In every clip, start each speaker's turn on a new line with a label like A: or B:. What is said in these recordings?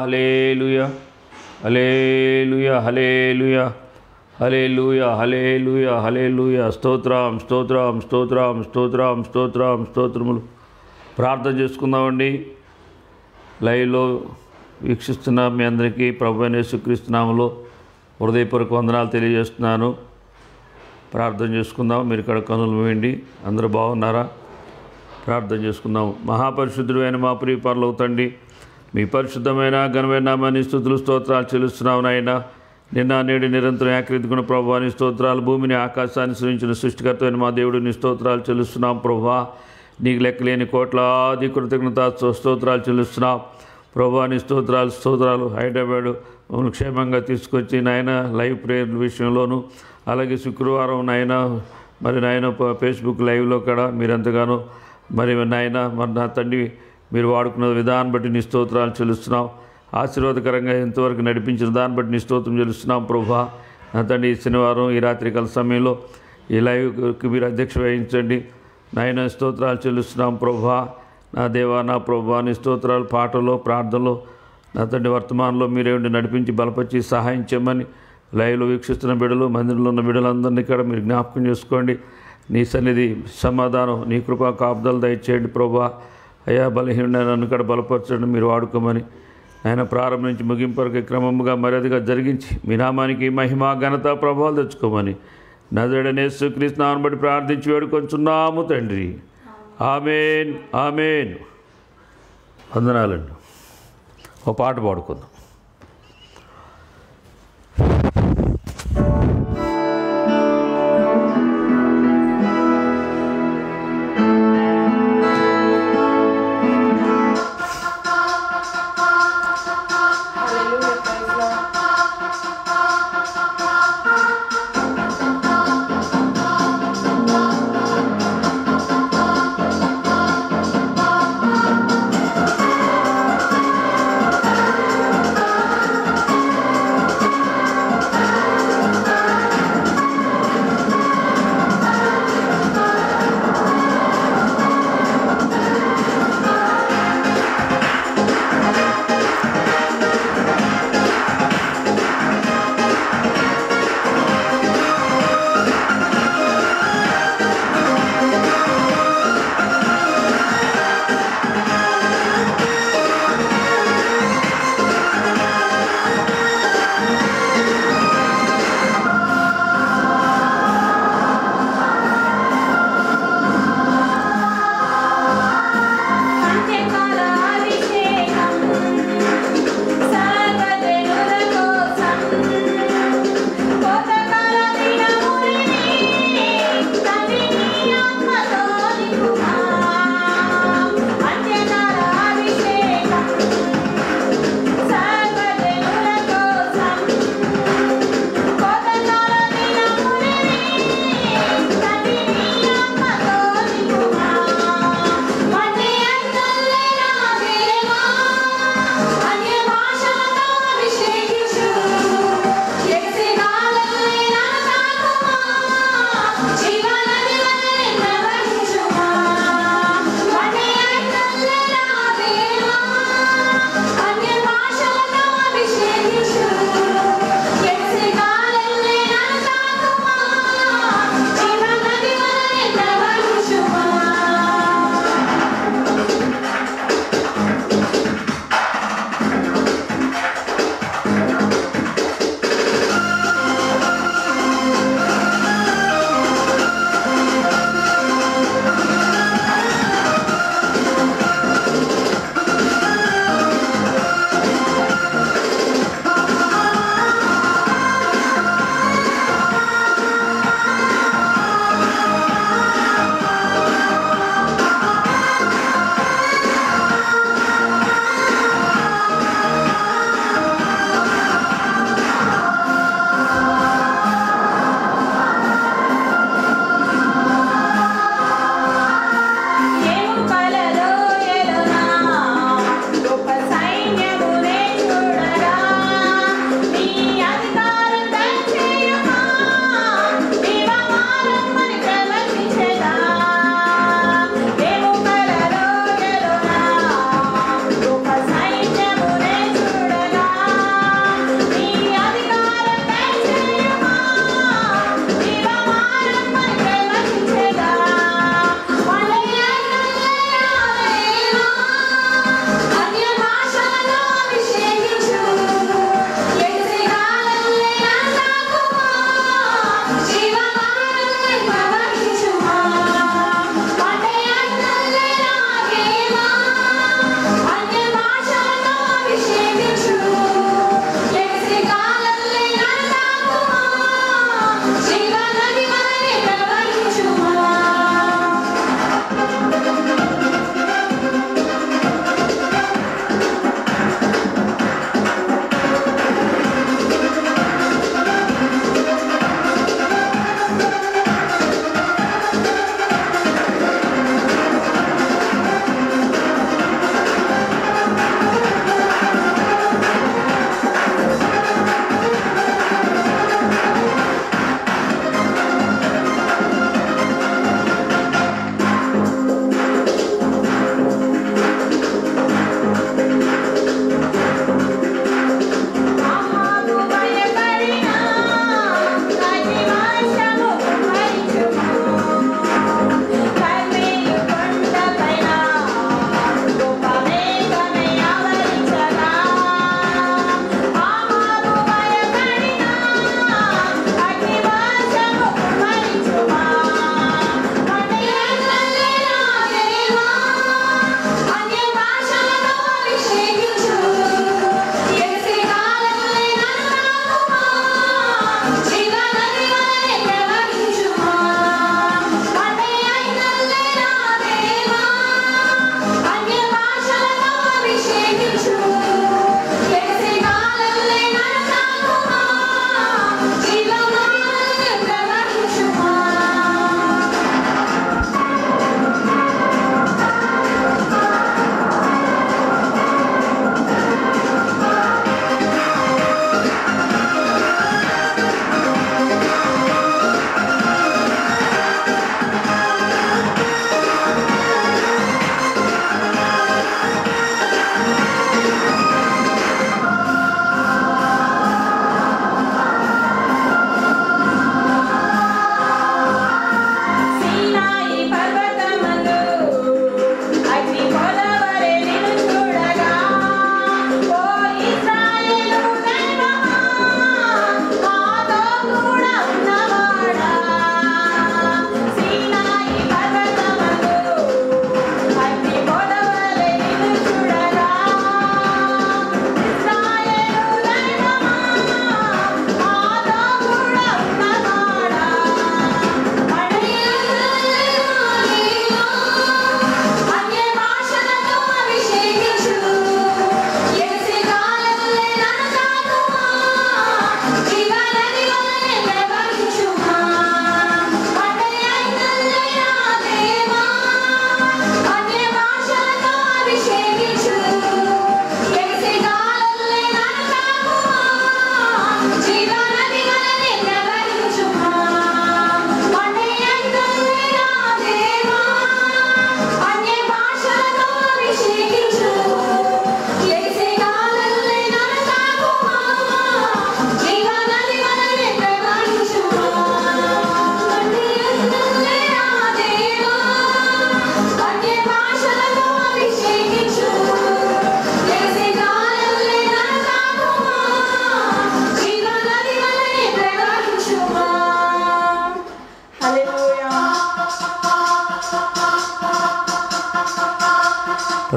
A: హల్లెలూయా హల్లెలూయా హల్లెలూయా హల్లెలూయా హల్లెలూయా హల్లెలూయా స్తోత్రం స్తోత్రం స్తోత్రం స్తోత్రం స్తోత్రం స్తోత్రములు. ప్రార్థన చేసుకుందామండి. లైవ్లో వీక్షిస్తున్న మీ అందరికీ ప్రభువైన యేసుక్రీస్తు నామములో హృదయపూర్వక వందనాలు తెలియజేస్తున్నాను. ప్రార్థన చేసుకుందాం. మీరు ఇక్కడ కనులు వేయండి. అందరూ బాగున్నారా? ప్రార్థన చేసుకుందాం. మహాపరిశుద్ధుడు అయిన మా ప్రియ పరలోక తండ్రి, మీ పరిశుద్ధమైన ఘనమైన నామాన్ని స్తుతులు స్తోత్రాలు చెల్లిస్తున్నావు నాయన. నిన్న నేడు నిరంతరం ఏకరీతికున్న ప్రభువాని స్తోత్రాలు. భూమిని ఆకాశాన్ని సృజించిన సృష్టికర్త అయిన మా దేవుడు నీ స్తోత్రాలు చెల్లిస్తున్నాం ప్రభువా. నీకు లెక్కలేని కోట్లాది కృతజ్ఞత స్తోత్రాలు చెల్లిస్తున్నాం ప్రభువాని స్తోత్రాలు. హైదరాబాద్ మమ్మల్ని క్షేమంగా తీసుకొచ్చి నాయన లైవ్ ప్రేయర్ విషయంలోనూ, అలాగే శుక్రవారం నాయన మరి నాయన ఫేస్బుక్ లైవ్లో కూడా మీరెంతగానో మరి నాయన మరి నా తండ్రి మీరు వాడుకున్న విధానం బట్టి నీ స్తోత్రాలు చెల్లిస్తున్నాం. ఆశీర్వాదకరంగా ఎంతవరకు నడిపించిన దాన్ని బట్టి నీ స్తోత్రం చెల్లిస్తున్నాం ప్రభువా. నా తండ్రి ఈ శనివారం ఈ రాత్రికాల సమయంలో ఈ లైవ్కి మీరు అధ్యక్ష వహించండి నాయన. స్తోత్రాలు చెల్లిస్తున్నాం ప్రభువా. నా దేవా నా ప్రభువా, నీ స్తోత్రాలు పాటలో ప్రార్థనలో నా తండ్రి వర్తమానంలో మీరేమిటి నడిపించి బలపరిచి సహాయం చేయమని లైవ్లో వీక్షిస్తున్న బిడ్డలు, మందిరంలో ఉన్న బిడ్డలందరినీ కూడా మీరు జ్ఞాపకం చేసుకోండి. నీ సన్నిధి సమాధానం, నీ కృపా కాపుదలు దయచేయండి ప్రభువా. అయా బలహీన నన్ను కూడా బలపరచండి, మీరు వాడుకోమని ఆయన ప్రారంభించి ముగింపు వరకు క్రమముగా మర్యాదగా జరిగించి మీ నామానికి మహిమ ఘనత ప్రభావాలు తెచ్చుకోమని నజరేయుడైన యేసుక్రీస్తు నామమును బట్టి ప్రార్థించి వేడుకొంచున్నాము తండ్రి. ఆమేన్ ఆమేన్. వందనాలండి. ఒక పాట పాడుకుందాం.
B: Hallelujah.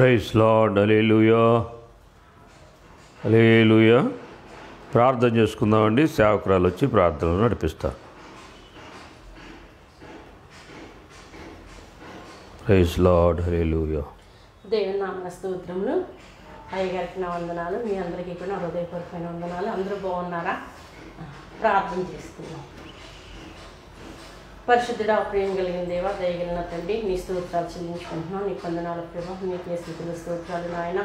A: Praise lord. Hallelujah, hallelujah. ప్రార్థన చేసుకుందామండి. సేవకురాలు వచ్చి ప్రార్థనలు నడిపిస్తారు. Praise lord. హల్లెలూయా.
B: దేవుని నామ స్తోత్రములు. అయ్యగారికి నా వందనాలు. మీ అందరికీ కూడా నా హృదయపూర్వకమైన వందనాలు. అందరూ బాగున్నారా? ప్రార్థన చేసుకుందాం. పరిశుద్ధుడా, ప్రేమ కలిగిన దేవ, దయగలిగిన తండ్రి, నీ స్తోత్రాలు చెల్లించుకుంటున్నాం. నీ వందనాల ప్రభా, నీకే స్థితుల స్తోత్రాలు నాయన.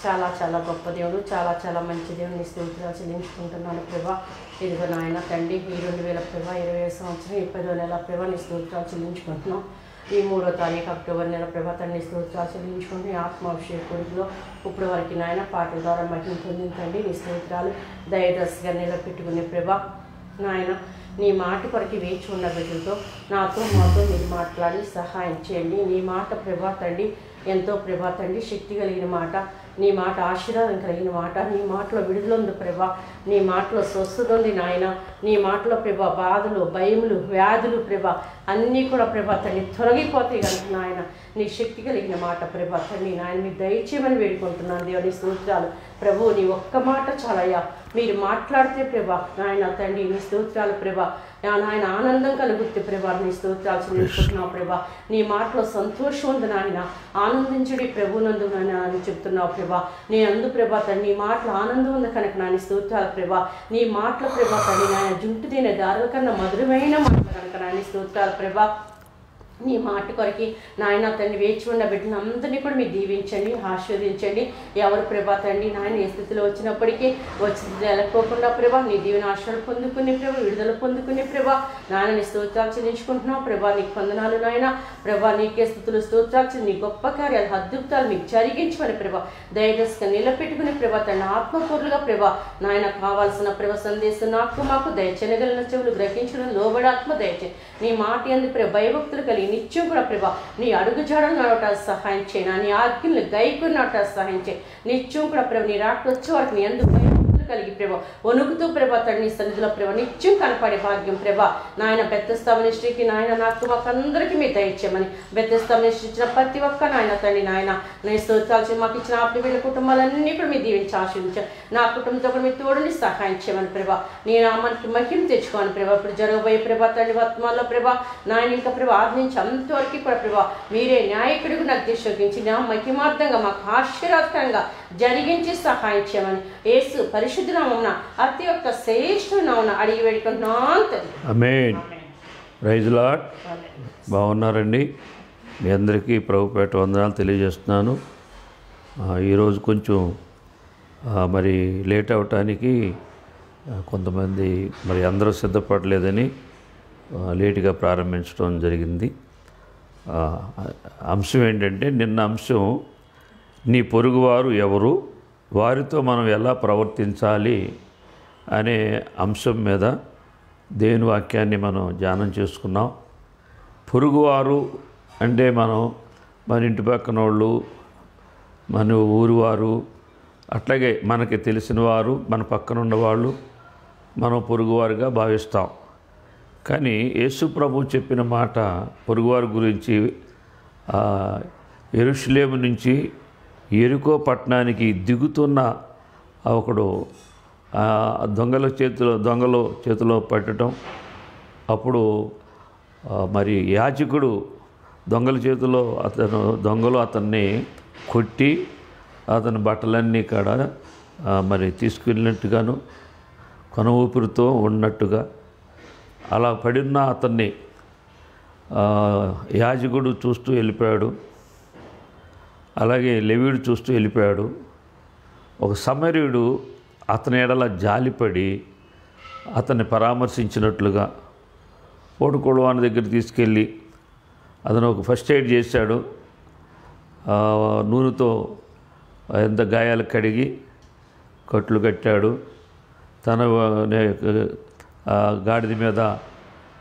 B: చాలా చాలా గొప్ప దేవుడు, చాలా చాలా మంచి దేవుడు. నీ స్తోత్రాలు చెల్లించుకుంటున్నాను ప్రభా. ఇదిగో నాయన తండ్రి, ఈ 2000 ప్రభా 20 సంవత్సరం 20 నెల ప్రభా నీ స్తోత్రాలు చెల్లించుకుంటున్నాం. ఈ 3వ తారీఖు అక్టోబర్ నెల ప్రభా తండ్రి స్తోత్రాలు చెల్లించుకుంటూ ఆత్మాభిషేకుడిలో ఇప్పుడు వరకు నాయన పాటల ద్వారా మహిమ పొందించండి. నీ స్తోత్రాలు దయదర్శిగా నిలబెట్టుకునే ప్రభా నాయన. నీ మాట కొరకు వేచి ఉన్న బిడ్డలతో మాతో మీరు మాట్లాడి సహాయం చేయండి. నీ మాట ప్రభా తండ్రి ఎంతో ప్రభా తండ్రి శక్తి కలిగిన మాట. నీ మాట ఆశీర్వాదం కలిగిన మాట. నీ మాటలో విడుదల ఉంది ప్రభా. నీ మాటలో స్వస్థత ఉంది నాయన. నీ మాటలో ప్రభా బాధలు, భయములు, వ్యాధులు ప్రభా అన్నీ కూడా ప్రభా తండ్రి తొలగిపోతాయి కనుక నాయన. నీ శక్తి కలిగిన మాట ప్రభా తండ్రి నాయన మీరు దయచేయమని వేడుకుంటున్నాను. దేవుని స్తోత్రాలు ప్రభు. నీ ఒక్క మాట చాలయ్యా. మీరు మాట్లాడితే ప్రభా నాయన తండ్రి నీ స్తోత్రాలు ప్రభా నాయన ఆనందం కలుగుతే ప్రభా నీ స్తోత్రాలు చెల్లించుకుంటున్నావు ప్రభా. నీ మాటలో సంతోషం ఉంది నాయన. ఆనందించుడి ప్రభునందు నాయన అని చెప్తున్నావు ప్రభా. నీ అందు ప్రభా తండ్రి నీ మాటలు ఆనందం ఉంది కనుక నా నీ స్తోత్రాలు ప్రభా. నీ మాటల ప్రభా తండ్రి నాయన జుంటు తినే దారుల కన్నా మధురమైన మాటలు కనుక నా నీ స్తోత్రాలు ప్రభా. నీ మాట కొరకి నాయన తండ్రి వేచి ఉన్న బిడ్డను అందరినీ కూడా మీరు దీవించండి, ఆశీర్వదించండి. ఎవరు ప్రభా తండ్రి నాయన ఏ స్థితిలో వచ్చినప్పటికీ వచ్చింది వెళ్ళకోకుండా ప్రభా నీ దీవెన ఆశలు పొందుకునే ప్రభా, విడుదల పొందుకునే ప్రభా నాయన నీ స్తోత్రాలు చెల్లించుకుంటున్నావు ప్రభా. నీకు వందనాలు నాయన ప్రభా. నీకే స్థుతులు స్తోత్రాలు నీ గొప్ప కార్యాలు అద్భుతాలు మీకు జరిగించమని ప్రభా దయదస్గా నిలబెట్టుకునే ప్రభా తండ్రి ఆత్మపూర్లుగా ప్రభా నాయన కావాల్సిన ప్రభా సందేశం నాకు మాకు దయచెనగలిగిన చెవులు గ్రహించడం లోబడి ఆత్మ దయచే నీ మాట ఎందు ప్రభా భయభక్తులు కలిగి నిత్యం కూడా ప్రభా నీ అడుగు జాడలు నడవటానికి సహాయం చేయను. నీ ఆజ్ఞలు గైకుని నడవటానికి సహాయం చేయి. నిత్యం కూడా ప్రభా నీ రాక వచ్చే వరకు నీ ఎందుకు భయభక్తులు కలిగి ప్రభా వణుకుతూ ప్రభా తండ్రి సన్నిధిలో ప్రభా నిత్యం కనపడే భాగ్యం ప్రభా నాయన. బెత్తస్తా మినిస్ట్రీకి నాయన నాకు మాకు అందరికీ మీరు దయచేయమని బెత్తస్తా మినిస్ట్రీ ఇచ్చిన ప్రతి ఒక్క నాయన తండ్రి నాయన నీ స్తోత్రాలు మాకు ఇచ్చిన ఆప్తుల కుటుంబాలన్నీ కూడా మీరు దీవించి ఆశీర్వించారు. నా కుటుంబంతో కూడా మీరు తోడుని సహాయం చేయమని ప్రభా. నీ నామానికి మహిమ తెచ్చుకోమని ప్రభా. ఇప్పుడు జరగబోయే ప్రభా తండ్రి వర్తమానంలో ప్రభా నాయన ఇంకా ప్రభా ఆది నుంచి అంతవరకు కూడా ప్రభా మీరే న్యాయకుడికి నాకు దిశోగించి నా మహిమార్థంగా మాకు ఆశీర్వాదకరంగా జరిగించి సహాయం చేయమని యేసు పరిశుద్ధ నామమున అతి యొక్క శ్రేష్ఠ నామమున అడిగి వేడుకుంటున్నాను.
A: ఆమేన్. Praise lord. బాగున్నారండి? మీ అందరికీ ప్రభుపేట వందనాలు తెలియజేస్తున్నాను. ఈరోజు కొంచెం మరి లేట్ అవటానికి కొంతమంది మరి అందరూ సిద్ధపడలేదని లేటుగా ప్రారంభించడం జరిగింది. అంశం ఏంటంటే నిన్న అంశం నీ పొరుగువారు ఎవరు, వారితో మనం ఎలా ప్రవర్తించాలి అనే అంశం మీద దేవుని వాక్యాన్ని మనం ధ్యానం చేసుకున్నాం. పొరుగువారు అంటే మన ఇంటి పక్కన వాళ్ళు, మన ఊరు వారు, అట్లాగే మనకి తెలిసిన వారు, మన పక్కన ఉన్నవాళ్ళు మనం పొరుగువారుగా భావిస్తాం. కానీ యేసు ప్రభు చెప్పిన మాట పొరుగువారి గురించి యెరూషలేము నుంచి యెరికో పట్టణానికి దిగుతున్న ఒకడు దొంగల చేతిలో పట్టడం. అప్పుడు మరి యాజకుడు దొంగలు అతన్ని కొట్టి అతని బట్టలన్నీ కాడ మరి తీసుకెళ్ళినట్టుగాను కొన ఊపిరితో ఉన్నట్టుగా అలా పడిన అతన్ని యాజకుడు చూస్తూ వెళ్ళిపోయాడు. అలాగే లేవీయుడు చూస్తూ వెళ్ళిపోయాడు. ఒక సమరయుడు అతని ఎడల జాలిపడి అతన్ని పరామర్శించినట్లుగా పోటుకోడవాని దగ్గర తీసుకెళ్ళి అతను ఒక ఫస్ట్ ఎయిడ్ చేశాడు. నూనెతో ఎంత గాయాలు కడిగి కట్లు కట్టాడు. తన గాడిద మీద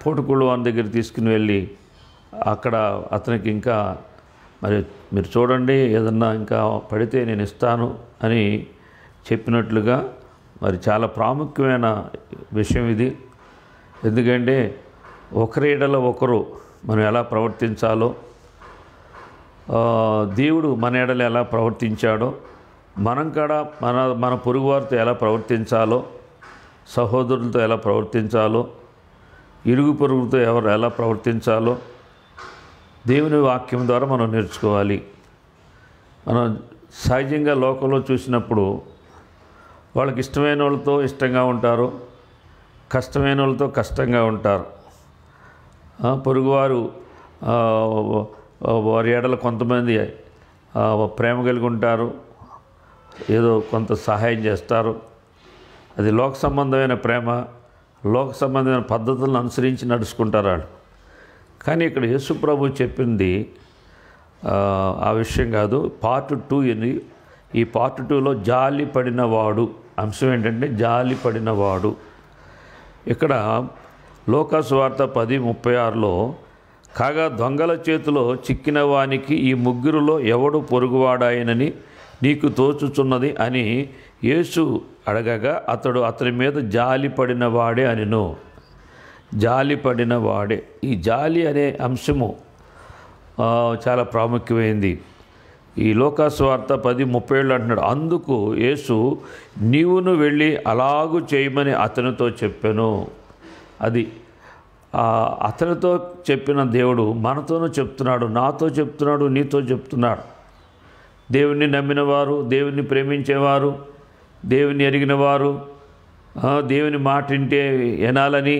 A: పోటుకోడవాని దగ్గర తీసుకుని వెళ్ళి అక్కడ అతనికి ఇంకా మరి మీరు చూడండి ఏదన్నా ఇంకా పడితే నేను ఇస్తాను అని చెప్పినట్లుగా మరి చాలా ప్రాముఖ్యమైన విషయం ఇది. ఎందుకంటే ఒకరి ఎడల ఒకరు మనం ఎలా ప్రవర్తించాలో దేవుడు మన ఎడల ఎలా ప్రవర్తించాడో మనం కూడా మన పొరుగువారితో ఎలా ప్రవర్తించాలో, సహోదరులతో ఎలా ప్రవర్తించాలో, ఇరుగు పొరుగుతో ఎలా ప్రవర్తించాలో దేవుని వాక్యం ద్వారా మనం నేర్చుకోవాలి. మనం సహజంగా లోకంలో చూసినప్పుడు వాళ్ళకి ఇష్టమైన వాళ్ళతో ఇష్టంగా ఉంటారు, కష్టమైన వాళ్ళతో కష్టంగా ఉంటారు. పొరుగువారు వారి ఎడల కొంతమంది ప్రేమ కలిగి ఉంటారు, ఏదో కొంత సహాయం చేస్తారు. అది లోక సంబంధమైన ప్రేమ, లోక సంబంధమైన పద్ధతులను అనుసరించి నడుచుకుంటారు వాళ్ళు. కానీ ఇక్కడ యేసు ప్రభు చెప్పింది ఆ విషయం కాదు. పార్ట్ 2 ఇది. ఈ పార్ట్ 2లో జాలి పడినవాడు అంశం ఏంటంటే జాలి పడినవాడు. ఇక్కడ లూకాసు వార్త 10:36లో కాగా దొంగల చేతిలో చిక్కిన వానికి ఈ ముగ్గురులో ఎవడు పొరుగువాడాయనని నీకు తోచుచున్నది అని యేసు అడగగా అతని మీద జాలి పడిన వాడే అనిను. జాలి పడిన వాడే. ఈ జాలి అనే అంశము చాలా ప్రాముఖ్యమైంది. ఈ లూకాసు వార్త 10:37 అంటున్నాడు, అందుకు యేసు నీవును వెళ్ళి అలాగూ చేయమని అతనితో చెప్పాను. అది అతనితో చెప్పిన దేవుడు మనతోనూ చెప్తున్నాడు, నాతో చెప్తున్నాడు, నీతో చెప్తున్నాడు. దేవుణ్ణి నమ్మినవారు, దేవుణ్ణి ప్రేమించేవారు, దేవుని ఎరిగినవారు, దేవుని మాట వింటే వినాలని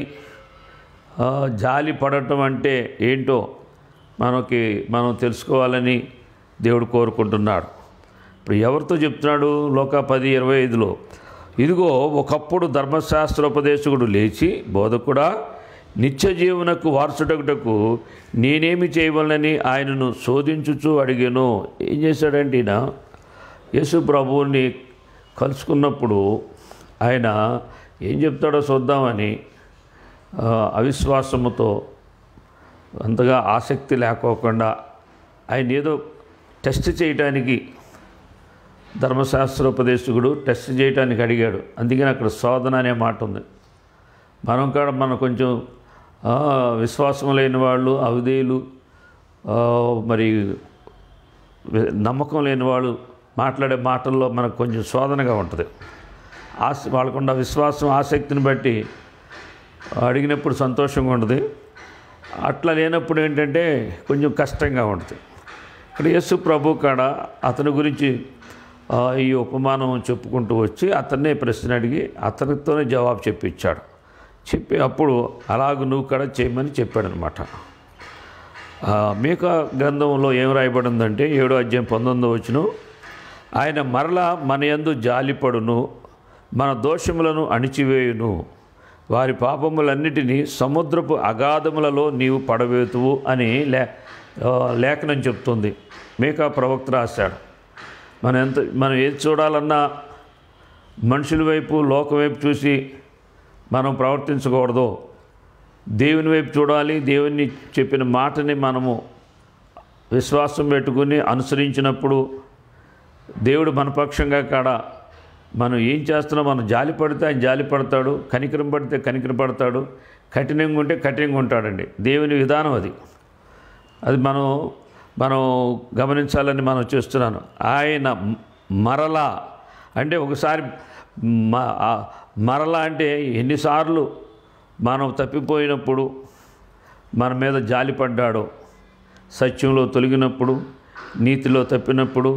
A: జాలి పడటం అంటే ఏంటో మనం తెలుసుకోవాలని దేవుడు కోరుకుంటున్నాడు. ఇప్పుడు ఎవరితో చెప్తున్నాడు? లూకా 10:25లో ఇదిగో ఒకప్పుడు ధర్మశాస్త్రోపదేశకుడు లేచి బోధకుడా నిత్య జీవనకు వారసుడగుటకు నేనేమి చేయవలనని ఆయనను శోధించుచూ అడిగాను. ఏం చేశాడంటే ఈయన యేసు ప్రభువుని కలుసుకున్నప్పుడు ఆయన ఏం చెప్తాడో చూద్దామని అవిశ్వాసముతో అంతగా ఆసక్తి లేకోకుండా ఆయన ఏదో టెస్ట్ చేయటానికి ధర్మశాస్త్రోపదేశకుడు టెస్ట్ చేయడానికి అడిగాడు. అందుకని అక్కడ శోధన అనే మాట ఉంది. మనం కొంచెం విశ్వాసం లేని వాళ్ళు, అవిధేయులు, మరి నమ్మకం లేని వాళ్ళు మాట్లాడే మాటల్లో మనకు కొంచెం శోధనగా ఉంటుంది. వాళ్ళకున్న విశ్వాసం ఆసక్తిని బట్టి అడిగినప్పుడు సంతోషంగా ఉంటుంది, అట్లా లేనప్పుడు ఏంటంటే కొంచెం కష్టంగా ఉంటుంది. ఇక్కడ యేసు ప్రభు కాడ అతని గురించి ఈ ఉపమానం చెప్పుకుంటూ వచ్చి అతన్నే ప్రశ్న అడిగి అతనితోనే జవాబు చెప్పించాడు. చెప్పి అప్పుడు అలాగ నువ్వు కూడా చేయమని చెప్పాడనమాట. మీకా గ్రంథంలో ఏం రాయబడిందంటే 7వ అధ్యాయం 19వ వచనం, ఆయన మరలా మన యందు జాలిపడును, మన దోషములను అణిచివేయును, వారి పాపములన్నిటినీ సముద్రపు అగాధములలో నీవు పడవేతువు అని లేఖనం చెప్తుంది. మీకా ప్రవక్త రాశాడు. మనం ఏది చూడాలన్నా మనుషుల వైపు, లోకం వైపు చూసి మనం ప్రవర్తించకూడదు. దేవుని వైపు చూడాలి. దేవుని చెప్పిన మాటని మనము విశ్వాసం పెట్టుకుని అనుసరించినప్పుడు దేవుడు మన పక్షంగా కాడ మనం ఏం చేస్తున్నాం, మనం జాలి పడితే ఆయన జాలి పడతాడు, కనికరం పడితే కనికరం పడతాడు, కఠినంగా ఉంటే కఠినంగా ఉంటాడండి. దేవుని విధానం అది మనం గమనించాలని మనం చేస్తున్నాను. ఆయన మరలా అంటే ఒకసారి మరలా అంటే ఎన్నిసార్లు మనం తప్పిపోయినప్పుడు మన మీద జాలి పడ్డాడో, సత్యంలో తొలగినప్పుడు, నీతిలో తప్పినప్పుడు,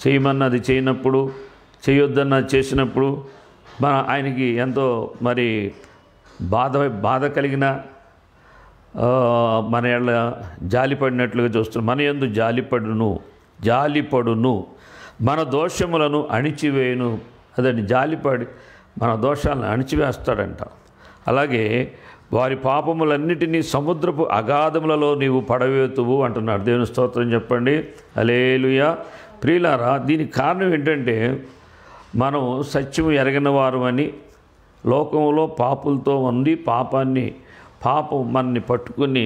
A: చేయమన్నది చేయనప్పుడు, చేయొద్దన్నది చేసినప్పుడు ఆయనకి ఎంతో మరి బాధ కలిగిన మన ఏళ్ళ జాలిపడినట్లుగా చూస్తున్నాం. మన యందు జాలిపడును మన దోషములను అణిచివేయును. అదండి, జాలిపడి మన దోషాలను అణిచివేస్తాడంట. అలాగే వారి పాపములన్నిటినీ సముద్రపు అగాధములలో నీవు పడవేతువు అంటున్నాడు. దేవుని స్తోత్రం చెప్పండి. హల్లెలూయా. ప్రియులారా, దీనికి కారణం ఏంటంటే మనం సత్యం ఎరగని వారు అని లోకంలో పాపులతో ఉండి పాపం మనని పట్టుకుని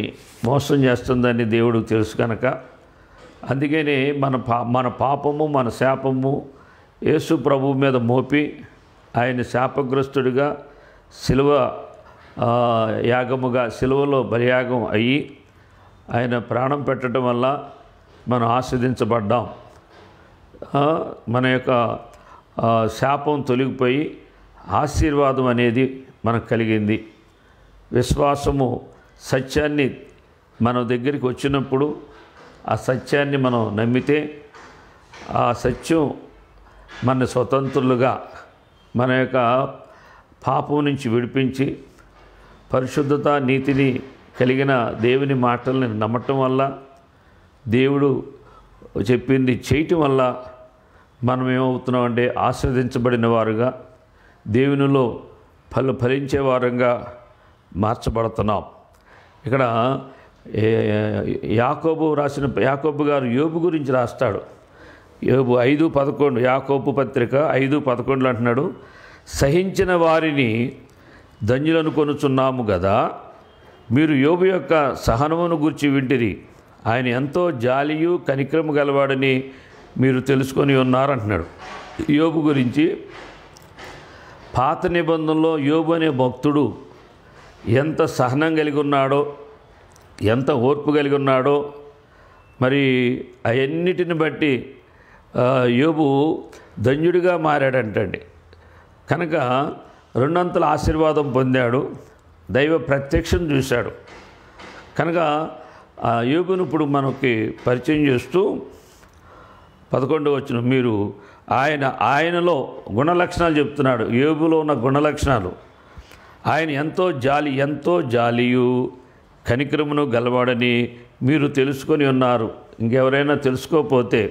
A: మోసం చేస్తుందని దేవుడికి తెలుసు కనుక, అందుకని మన పాపము, మన శాపము యేసు ప్రభువు మీద మోపి ఆయన శాపగ్రస్తుడిగా శిలువ యాగముగా, శిలువలో బలియాగం అయ్యి ఆయన ప్రాణం పెట్టడం వల్ల మనం ఆస్వాదించబడ్డాం. మన యొక్క శాపం తొలగిపోయి ఆశీర్వాదం అనేది మనకు కలిగింది. విశ్వాసము సత్యాన్ని మన దగ్గరికి వచ్చినప్పుడు ఆ సత్యాన్ని మనం నమ్మితే ఆ సత్యం మన స్వతంత్రులుగా మన యొక్క పాపం నుంచి విడిపించి పరిశుద్ధత నీతిని కలిగిన దేవుని మాటల్ని నమ్మటం వల్ల, దేవుడు చెప్పింది చేయటం వల్ల మనం ఏమవుతున్నామంటే ఆస్వాదించబడిన వారుగా, దేవునిలో ఫలించే వారంగా మార్చబడుతున్నాం. ఇక్కడ యాకోబు గారు యోబు గురించి రాస్తాడు. యోబు 5:11, యాకోబు పత్రిక 5:11 అంటున్నాడు, సహించిన వారిని ధన్యులను కొనుచున్నాము కదా, మీరు యోబు యొక్క సహనమును గూర్చి వింటిరి, ఆయన ఎంతో జాలియు కనికరము గలవాడని మీరు తెలుసుకొని ఉన్నారంటున్నాడు. యోబు గురించి పాత నిబంధనలో యోబు అనే భక్తుడు ఎంత సహనం కలిగి ఉన్నాడో, ఎంత ఓర్పు కలిగి ఉన్నాడో, మరి అవన్నిటిని బట్టి యోబు ధన్యుడిగా మారాడంటండి. కనుక 2 అంతల ఆశీర్వాదం పొందాడు, దైవ ప్రత్యక్షం చూశాడు. కనుక ఆ యోబును ఇప్పుడు మనకి పరిచయం చేస్తూ 11వ వచనం, మీరు ఆయనలో గుణలక్షణాలు చెప్తున్నాడు. యోబులో ఉన్న గుణలక్షణాలు, ఆయన ఎంతో జాలియు కనికరమును గలవాడని మీరు తెలుసుకొని ఉన్నారు. ఇంకెవరైనా తెలుసుకోకపోతే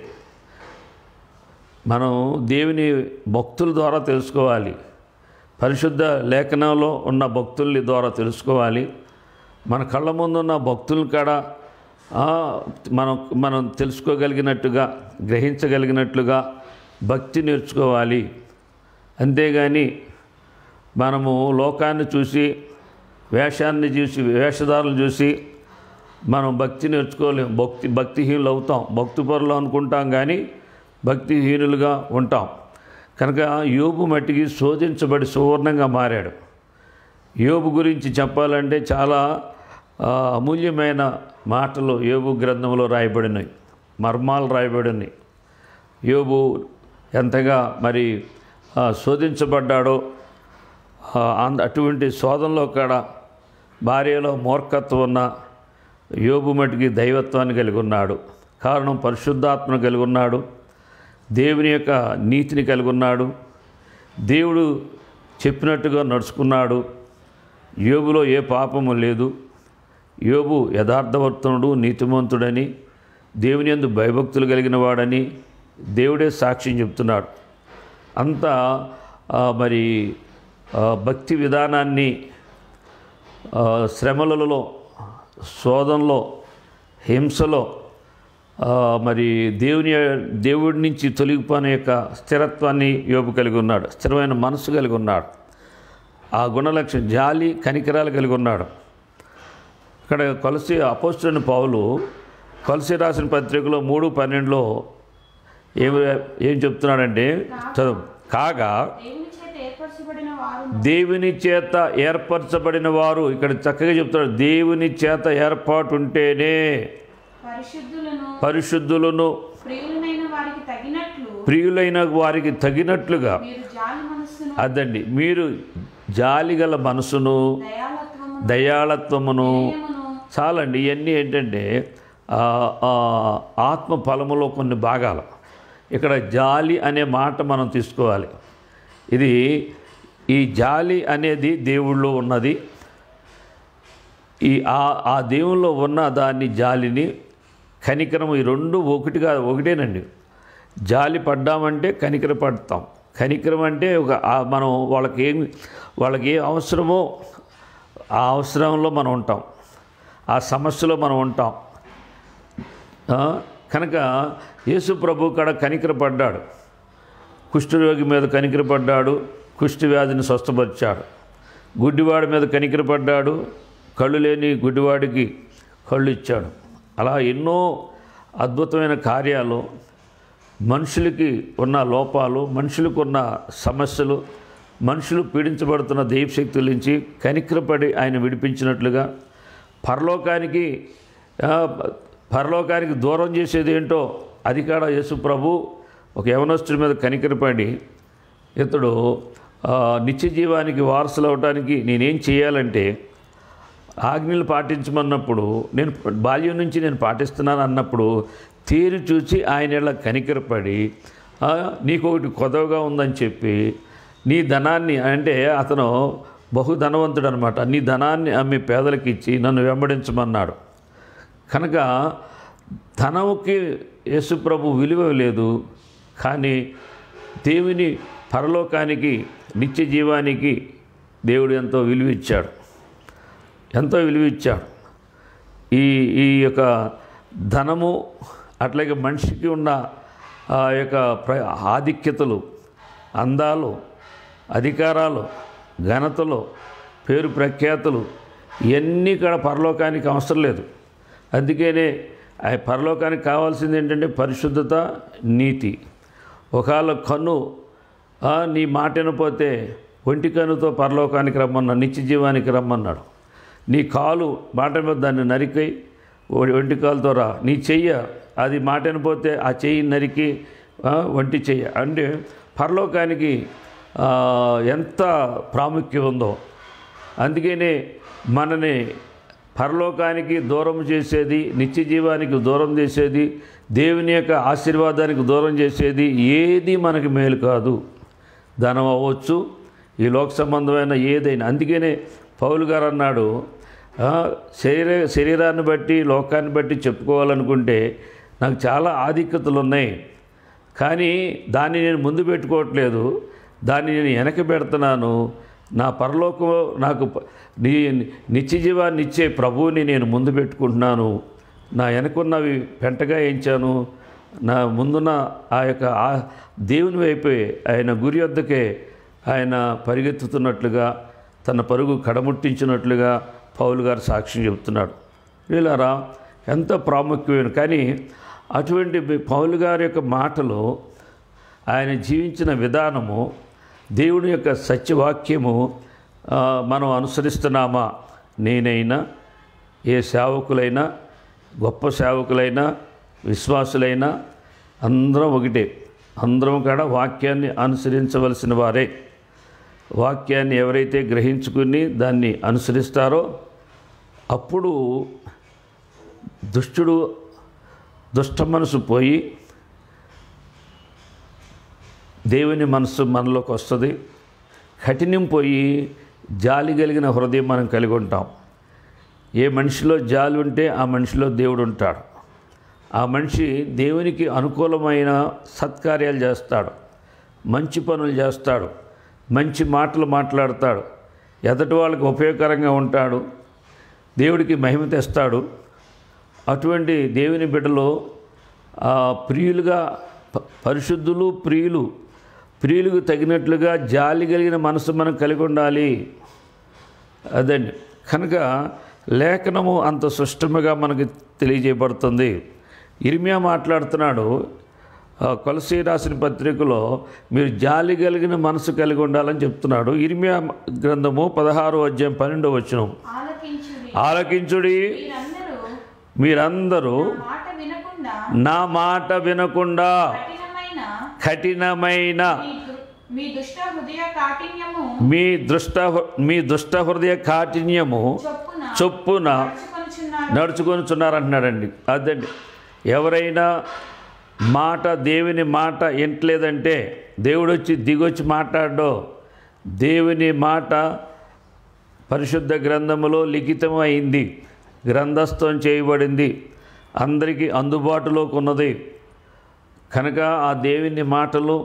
A: మనం దేవుని భక్తుల ద్వారా తెలుసుకోవాలి, పరిశుద్ధ లేఖనంలో ఉన్న భక్తుల ద్వారా తెలుసుకోవాలి. మన కళ్ళ ముందున్న భక్తుల కాడ మనం తెలుసుకోగలిగినట్టుగా, గ్రహించగలిగినట్లుగా భక్తి నేర్చుకోవాలి. అంతేగాని మనము లోకాన్ని చూసి, వేషాన్ని చూసి, వేషధారులను చూసి మనం భక్తి నేర్చుకోలేము. భక్తిహీనులు అవుతాం. భక్తిపరులు అనుకుంటాం కానీ భక్తిహీనులుగా ఉంటాం. కనుక యోబు మట్టికి శోధించబడి సువర్ణంగా మారాడు. యోబు గురించి చెప్పాలంటే చాలా అమూల్యమైన మాటలు యోబు గ్రంథంలో రాయబడినాయి, మర్మాలు రాయబడినాయి. యోబు ఎంతగా మరి శోధించబడ్డాడో, అటువంటి శోధనలో కూడా భార్యలో మూర్ఖత్వం ఉన్న యోబు మటుకి దైవత్వాన్ని కలిగి ఉన్నాడు. కారణం పరిశుద్ధాత్మను కలిగి ఉన్నాడు, దేవుని యొక్క నీతిని కలిగి ఉన్నాడు, దేవుడు చెప్పినట్టుగా నడుచుకున్నాడు. యోబులో ఏ పాపము లేదు. యోబు యథార్థవర్తనుడు, నీతిమంతుడని, దేవుని యందు భయభక్తులు కలిగిన వాడని దేవుడే సాక్ష్యం చెప్తున్నాడు. అంత మరి భక్తి విధానాన్ని శ్రమలలో, శోధనలో, హింసలో మరి దేవుడి నుంచి తొలగిపోయిన యొక్క స్థిరత్వాన్ని యోబు కలిగి ఉన్నాడు. స్థిరమైన మనసు కలిగి ఉన్నాడు. ఆ గుణలక్షణం జాలి కనికరాలు కలిగి ఉన్నాడు. ఇక్కడ కొలసి అపోస్తలుడైన పౌలు కొలసి రాసిన పత్రికలో 3:12లో ఏం చెప్తున్నాడంటే, చదువు, కాగా దేవుని చేత ఏర్పరచబడిన వారు, ఇక్కడ చక్కగా చెప్తున్నాడు, దేవుని చేత ఏర్పాటు ఉంటేనే పరిశుద్ధులను ప్రియులైన వారికి తగినట్లుగా, అదండి, మీరు జాలిగల మనసును, దయాళత్వమును, చాలండి. ఇవన్నీ ఏంటంటే ఆత్మ ఫలములో కొన్ని భాగాలు. ఇక్కడ జాలి అనే మాట మనం తీసుకోవాలి. ఈ జాలి అనేది దేవుళ్ళో ఉన్నది. ఆ దేవుల్లో ఉన్న దాన్ని, జాలిని, కనికరం, ఈ రెండు ఒకటేనండి. జాలి పడ్డామంటే కనికర పడతాం. కనికరం అంటే మనం వాళ్ళకి ఏ అవసరమో ఆ అవసరంలో మనం ఉంటాం, ఆ సమస్యలో మనం ఉంటాం. కనుక యేసు ప్రభు కూడా కనికరపడ్డాడు. కుష్ఠరోగి మీద కనికరపడ్డాడు, కుష్టి వ్యాధిని స్వస్థపరిచాడు. గుడ్డివాడి మీద కనికరపడ్డాడు, కళ్ళు లేని గుడ్డివాడికి కళ్ళు ఇచ్చాడు. అలా ఎన్నో అద్భుతమైన కార్యాలు, మనుషులకి ఉన్న లోపాలు, మనుషులకు ఉన్న సమస్యలు, మనుషులు పీడించబడుతున్న దైవశక్తుల నుంచి కనికరపడి ఆయన విడిపించినట్లుగా, పరలోకానికి దూరం చేసేది ఏంటో అది కూడా యేసు ప్రభు ఒక యవనస్తుడి మీద కనికరపడి ఇతడు నిత్య జీవానికి వారసులు అవడానికి నేనేం చేయాలంటే ఆజ్ఞలు పాటించమన్నప్పుడు నేను బాల్యం నుంచి నేను పాటిస్తున్నాను అన్నప్పుడు తీరు చూచి ఆయన ఇలా కనికరపడి నీకు ఒకటి కొదవగా ఉందని చెప్పి నీ ధనాన్ని, అంటే అతను బహుధనవంతుడు అనమాట, నీ ధనాన్ని అమ్మి పేదలకు ఇచ్చి నన్ను వెంబడించమన్నాడు. కనుక ధనముకి యేసుప్రభు విలువ లేదు, కానీ దేవుని పరలోకానికి నిత్య జీవానికి దేవుడు ఎంతో విలువ ఇచ్చాడు, ఎంతో విలువ ఇచ్చాడు. ఈ యొక్క ధనము అట్లాగే మనిషికి ఉన్న ఆ యొక్క ఆధిక్యతలు, అందాలు, అధికారాలు, ఘనతలు, పేరు ప్రఖ్యాతులు ఇవన్నీ కూడా పరలోకానికి అవసరం లేదు. అందుకనే ఆ పరలోకానికి కావాల్సింది ఏంటంటే పరిశుద్ధత, నీతి. ఒకవేళ కన్ను నీ మాట వినపోతే ఒంటి కన్నుతో పరలోకానికి రమ్మన్నాడు, నిత్య జీవానికి రమ్మన్నాడు. నీ కాలు మాట మీద దాన్ని నరికి ఒంటి కాలుతో రా. నీ చెయ్య అది మాట వినపోతే ఆ చెయ్యి నరికి ఒంటి చెయ్య. అంటే పరలోకానికి ఎంత ప్రాముఖ్యం ఉందో. అందుకనే మనని పరలోకానికి దూరం చేసేది, నిత్య జీవానికి దూరం చేసేది, దేవుని యొక్క ఆశీర్వాదానికి దూరం చేసేది ఏది మనకి మేలు కాదు. ధనం అవ్వచ్చు, ఈ లోక సంబంధమైన ఏదైనా. అందుకనే పౌలు గారు అన్నాడు, శరీరాన్ని బట్టి లోకాన్ని బట్టి చెప్పుకోవాలనుకుంటే నాకు చాలా ఆధిక్యతలు ఉన్నాయి, కానీ దాన్ని నేను ముందు పెట్టుకోవట్లేదు, దాన్ని నేను వెనక పెడుతున్నాను. నా పరలోకం నాకు నిత్య జీవాన్ని ఇచ్చే ప్రభువుని నేను ముందు పెట్టుకుంటున్నాను. నా వెనకున్నవి పెంటగా ఎంచాను. నా ముందున్న ఆ యొక్క దేవుని వైపే ఆయన గురి వద్దకే ఆయన పరిగెత్తుతున్నట్లుగా, తన పరుగు కడముట్టించినట్లుగా పౌలు గారు సాక్ష్యం చెబుతున్నాడు. వీళ్ళారా ఎంత ప్రాముఖ్యమైన, కానీ అటువంటి పౌలు గారి యొక్క మాటలు, ఆయన జీవించిన విధానము, దేవుని యొక్క సత్యవాక్యము మనం అనుసరిస్తున్నామా? నేనైనా, ఏ సేవకులైనా, గొప్ప సేవకులైనా, విశ్వాసులైనా అందరం ఒకటే. అందరం కూడా వాక్యాన్ని అనుసరించవలసిన వారే. వాక్యాన్ని ఎవరైతే గ్రహించుకుని దాన్ని అనుసరిస్తారో అప్పుడు దుష్ట మనసు పోయి దేవుని మనసు మనలోకి వస్తుంది. కఠినం పోయి జాలి కలిగిన హృదయం మనం కలిగి ఉంటాం. ఏ మనిషిలో జాలి ఉంటే ఆ మనిషిలో దేవుడు ఉంటాడు. ఆ మనిషి దేవునికి అనుకూలమైన సత్కార్యాలు చేస్తాడు, మంచి పనులు చేస్తాడు, మంచి మాటలు మాట్లాడతాడు, ఎదుటి వాళ్ళకి ఉపయోగకరంగా ఉంటాడు, దేవుడికి మహిమ తెస్తాడు. అటువంటి దేవుని బిడ్డలు ప్రియులుగా, పరిశుద్ధులు, ప్రియులకు తగినట్లుగా జాలి కలిగిన మనసు మనం కలిగి ఉండాలి. అదండి. కనుక లేఖనము అంత సుష్టముగా మనకి తెలియజేయబడుతుంది. ఇర్మియా మాట్లాడుతున్నాడు కొలసీ రాసిన పత్రికలో, మీరు జాలి కలిగిన మనసు కలిగి ఉండాలని చెప్తున్నాడు. ఇర్మియా గ్రంథము 16వ అధ్యాయం 12వ వచనం, ఆలకించుడి మీరందరూ నా మాట వినకుండా కఠినమైన మీ దుష్ట హృదయ కాఠిన్యము చొప్పున నడుచుకొనిచున్నారంటున్నాడండి. అదండి, ఎవరైనా మాట, దేవుని మాట వింటలేదంటే దేవుడు వచ్చి దిగొచ్చి మాట్లాడో. దేవుని మాట పరిశుద్ధ గ్రంథములో లిఖితం అయింది, గ్రంథస్థం చేయబడింది, అందరికీ అందుబాటులోకి ఉన్నది. కనుక ఆ దేవుని మాటలు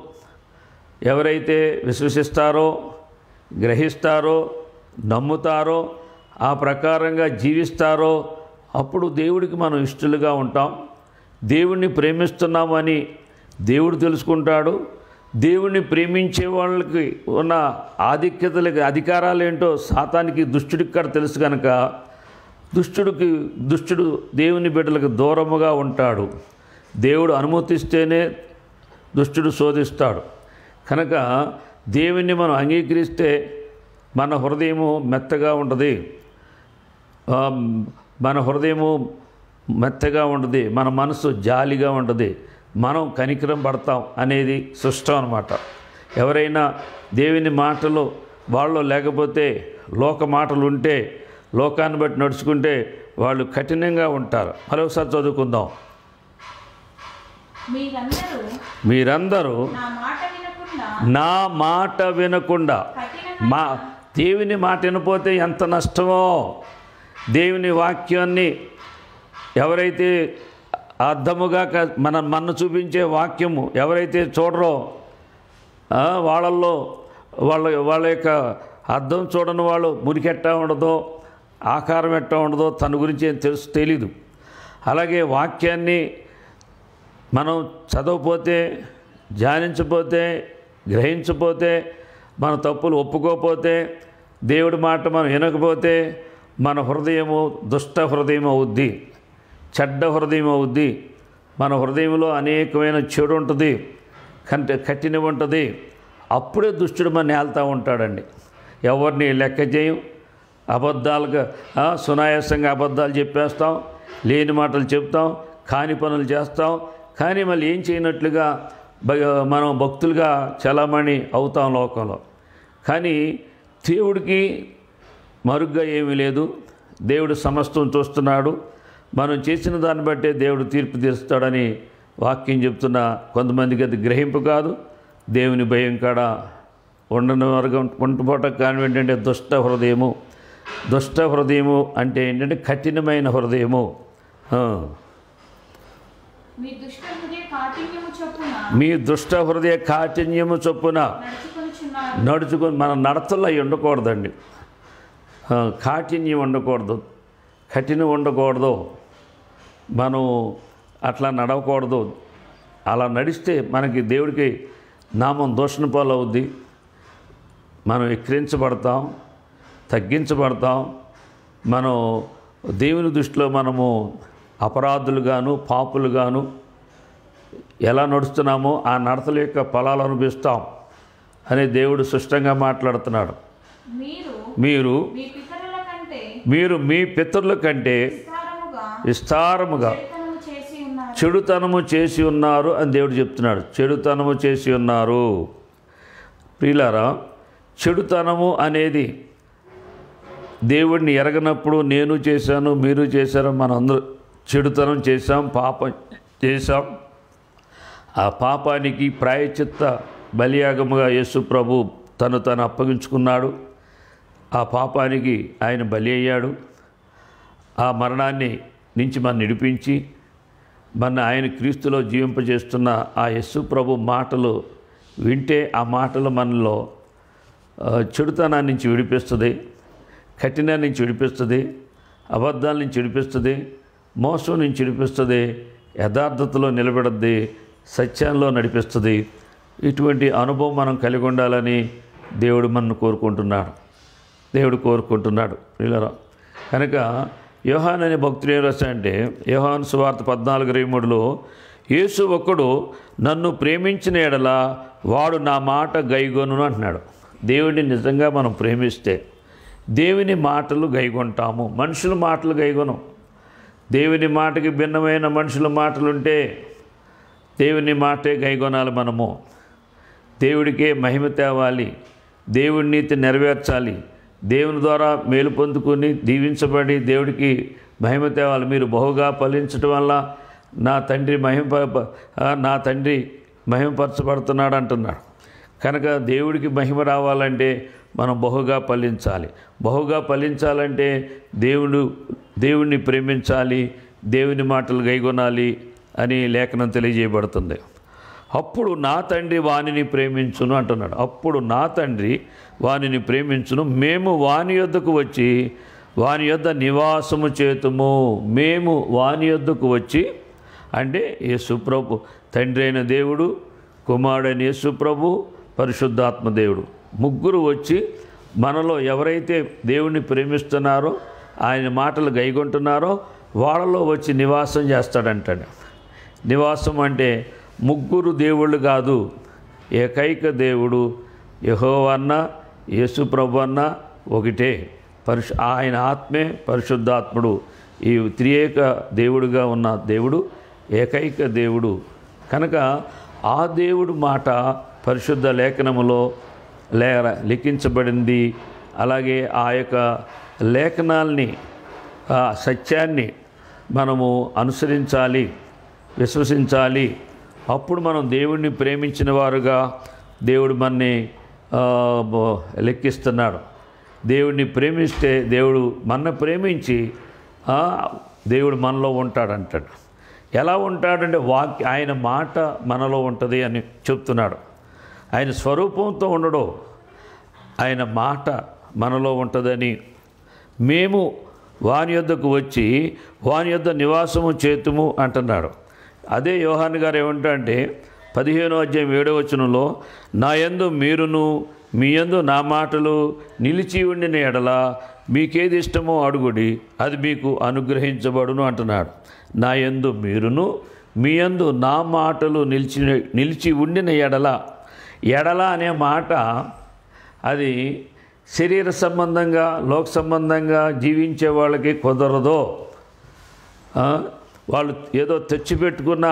A: ఎవరైతే విశ్వసిస్తారో, గ్రహిస్తారో, నమ్ముతారో, ఆ ప్రకారంగా జీవిస్తారో అప్పుడు దేవుడికి మనం ఇష్టలుగా ఉంటాం. దేవుణ్ణి ప్రేమిస్తున్నామని దేవుడు తెలుసుకుంటాడు. దేవుణ్ణి ప్రేమించే వాళ్ళకి ఉన్న ఆధిక్యతలకి, అధికారాలు ఏంటో సాతానికి, దుష్టుడికి కూడా తెలుసు. కనుక దుష్టుడు దేవుని బిడ్డలకు దూరముగా ఉంటాడు. దేవుడు అనుమతిస్తేనే దుష్టుడు శోధిస్తాడు. కనుక దేవుణ్ణి మనం అంగీకరిస్తే మన హృదయము మెత్తగా ఉంటుంది, మన హృదయము మెత్తగా ఉంటుంది, మన మనసు జాలిగా ఉంటుంది, మనం కనికరం పడతాం అనేది సృష్టం అన్నమాట. ఎవరైనా దేవుని మాటలు వాళ్ళు లేకపోతే లోక మాటలు ఉంటే, లోకాన్ని బట్టి నడుచుకుంటే వాళ్ళు కఠినంగా ఉంటారు. మరొకసారి చదువుకుందాం. మీరందరూ నా మాట వినకుండా మా దేవుని మాట వినపోతే ఎంత నష్టమో. దేవుని వాక్యాన్ని ఎవరైతే అర్థముగా మన చూపించే వాక్యము ఎవరైతే చూడరో వాళ్ళల్లో వాళ్ళ యొక్క అర్థం చూడని వాళ్ళు మురికెట్టా ఉండదో, ఆకారం ఎట్టా ఉండదో తన గురించి ఏం తెలీదు. అలాగే వాక్యాన్ని మనం చదవపోతే, ధ్యానించపోతే, గ్రహించపోతే, మన తప్పులు ఒప్పుకోకపోతే, దేవుడి మాట మనం వినకపోతే మన హృదయము దుష్ట హృదయం అవుద్ది, చెడ్డ హృదయం అవుద్ది. మన హృదయంలో అనేకమైన చెడు ఉంటుంది, కఠినం ఉంటుంది. అప్పుడే దుష్టుడు మన నేల్తా ఉంటాడండి. ఎవరిని లెక్క చేయం, అబద్ధాలుగా సునాయాసంగా అబద్ధాలు చెప్పేస్తాం, లేని మాటలు చెప్తాం, కాని పనులు చేస్తాం. కానీ మళ్ళీ ఏం చేయనట్లుగా మనం భక్తులుగా చలామణి అవుతాం లోకంలో. కానీ దేవుడికి మరుగ్గా ఏమీ లేదు. దేవుడు సమస్తం చూస్తున్నాడు. మనం చేసిన దాన్ని బట్టే దేవుడు తీర్పు తీరుస్తాడని వాక్యం చెప్తున్న కొంతమందికి అది గ్రహింపు కాదు. దేవుని భయం కాడ ఉండని వర్గం ఉంటుపోవటం కారణం ఏంటంటే దుష్ట హృదయము. దుష్ట హృదయము అంటే ఏంటంటే కఠినమైన హృదయము. మీ దుష్ట హృదయ కాఠిన్యము చొప్పున నడుచుకొని మన నడతల్లో అవి ఉండకూడదండి. కాఠిన్యం ఉండకూడదు, కఠినం ఉండకూడదు, మనం అట్లా నడవకూడదు. అలా నడిస్తే మనకి దేవుడికి నామం దూషణ పాలవుద్ది. మనం ఎక్కిరించబడతాం, తగ్గించబడతాం. మనం దేవుని దృష్టిలో మనము అపరాధులుగాను పాపులుగాను ఎలా నడుస్తున్నామో ఆ నడతల యొక్క ఫలాలు అనుభవిస్తాం అని దేవుడు స్పష్టంగా మాట్లాడుతున్నాడు. మీరు మీ పితరుల కంటే విస్తారముగా చెడుతనము చేసి ఉన్నారు అని దేవుడు చెప్తున్నాడు. చెడుతనము చేసి ఉన్నారు. ప్రియులారా, చెడుతనము అనేది దేవుడిని ఎరగనప్పుడు నేను చేశాను, మీరు చేశారు, మనందరూ చెడుతనం చేశాం, పాపం చేశాం. ఆ పాపానికి ప్రాయశ్చిత్త బలియాగముగా యేసు ప్రభు తను అప్పగించుకున్నాడు. ఆ పాపానికి ఆయన బలి అయ్యాడు. ఆ మరణాన్ని నుంచి మనం నిడిపించి మన ఆయన క్రీస్తులో జీవింపజేస్తున్న ఆ యేసు ప్రభు మాటలు వింటే ఆ మాటలు మనలో చెడుతనాన్ని నుంచి విడిపిస్తుంది, కఠినాన్ని నుంచి విడిపిస్తుంది, అబద్ధాల నుంచి విడిపిస్తుంది, మోసం నుంచి విడిపిస్తుంది, యథార్థతలో నిలబెడద్ది, సత్యంలో నడిపిస్తుంది. ఇటువంటి అనుభవం మనం కలిగి ఉండాలని దేవుడు మనను కోరుకుంటున్నాడు. ఇలా కనుక యోహాను అనే భక్తుడు ఏం రాశాడంటే, యోహాను సువార్త 14:23లో యేసు ఒక్కడు నన్ను ప్రేమించిన ఎడల వాడు నా మాట గైగొనును అంటున్నాడు. దేవుడిని నిజంగా మనం ప్రేమిస్తే దేవుని మాటలు గైగొంటాము, మనుషుల మాటలు గైగొనం. దేవుని మాటకి భిన్నమైన మనుషుల మాటలుంటే దేవుని మాటే గైగొనాలి. మనము దేవుడికే మహిమ తేవాలి, దేవుడి నీతి నెరవేర్చాలి, దేవుని ద్వారా మేలు పొందుకొని దీవించబడి దేవుడికి మహిమ తేవాలి. మీరు బహుగా ఫలించడం వల్ల నా తండ్రి మహిమపరచబడుతున్నాడు అంటున్నాడు. కనుక దేవుడికి మహిమ రావాలంటే మనం బహుగా ఫలించాలి. బహుగా ఫలించాలంటే దేవుడిని ప్రేమించాలి, దేవుని మాటలు గైగొనాలి అని లేఖనం తెలియజేయబడుతుంది. అప్పుడు నా తండ్రి వానిని ప్రేమించును అంటున్నాడు. అప్పుడు నా తండ్రి వానిని ప్రేమించును, మేము వాని యొద్దకు వచ్చి వాని యొద్ద నివాసము చేతుము. మేము వాని యొద్దకు వచ్చి అంటే యేసుప్రభు, తండ్రి అయిన దేవుడు, కుమారుడైన యేసుప్రభు, పరిశుద్ధాత్మ దేవుడు ముగ్గురు వచ్చి మనలో ఎవరైతే దేవుణ్ణి ప్రేమిస్తున్నారో, ఆయన మాటలు గైగొంటున్నారో వాళ్ళలో వచ్చి నివాసం చేస్తాడంటాడు. నివాసం అంటే ముగ్గురు దేవుళ్ళు కాదు, ఏకైక దేవుడు యెహోవా అన్న యేసు ప్రభు అన్న ఒకటే. ఆయన ఆత్మే పరిశుద్ధాత్ముడు. ఈ త్రియేక దేవుడుగా ఉన్న దేవుడు ఏకైక దేవుడు కనుక ఆ దేవుడు మాట పరిశుద్ధ లేఖనములో లిఖించబడింది. అలాగే ఆ యొక్క లేఖనాల్ని సత్యాన్ని మనము అనుసరించాలి, విశ్వసించాలి. అప్పుడు మనం దేవుడిని ప్రేమించిన వారుగా దేవుడు మనని లెక్కిస్తున్నాడు. దేవుడిని ప్రేమిస్తే దేవుడు మన ప్రేమించి దేవుడు మనలో ఉంటాడంటాడు. ఎలా ఉంటాడంటే ఆయన మాట మనలో ఉంటుంది అని చెప్తున్నాడు. ఆయన స్వరూపంతో ఉండడు, ఆయన మాట మనలో ఉంటుందని. మేము వాని యొద్దకు వచ్చి వాని యొద్ద నివాసము చేతుము అంటున్నాడు. అదే యోహాను గారు ఏమంటే 15వ అధ్యాయం 7వ వచనంలో నా యందు మీరును మీ యందు నా మాటలు నిలిచి ఉండిన ఎడల మీకేది ఇష్టమో అడుగుడి అది మీకు అనుగ్రహించబడును అంటున్నాడు. నా యందు మీరును మీ యందు నా మాటలు నిలిచి ఉండిన ఎడల అనే మాట అది శరీర సంబంధంగా లోక సంబంధంగా జీవించే వాళ్ళకి కుదరదో. వాళ్ళు ఏదో తెచ్చిపెట్టుకున్న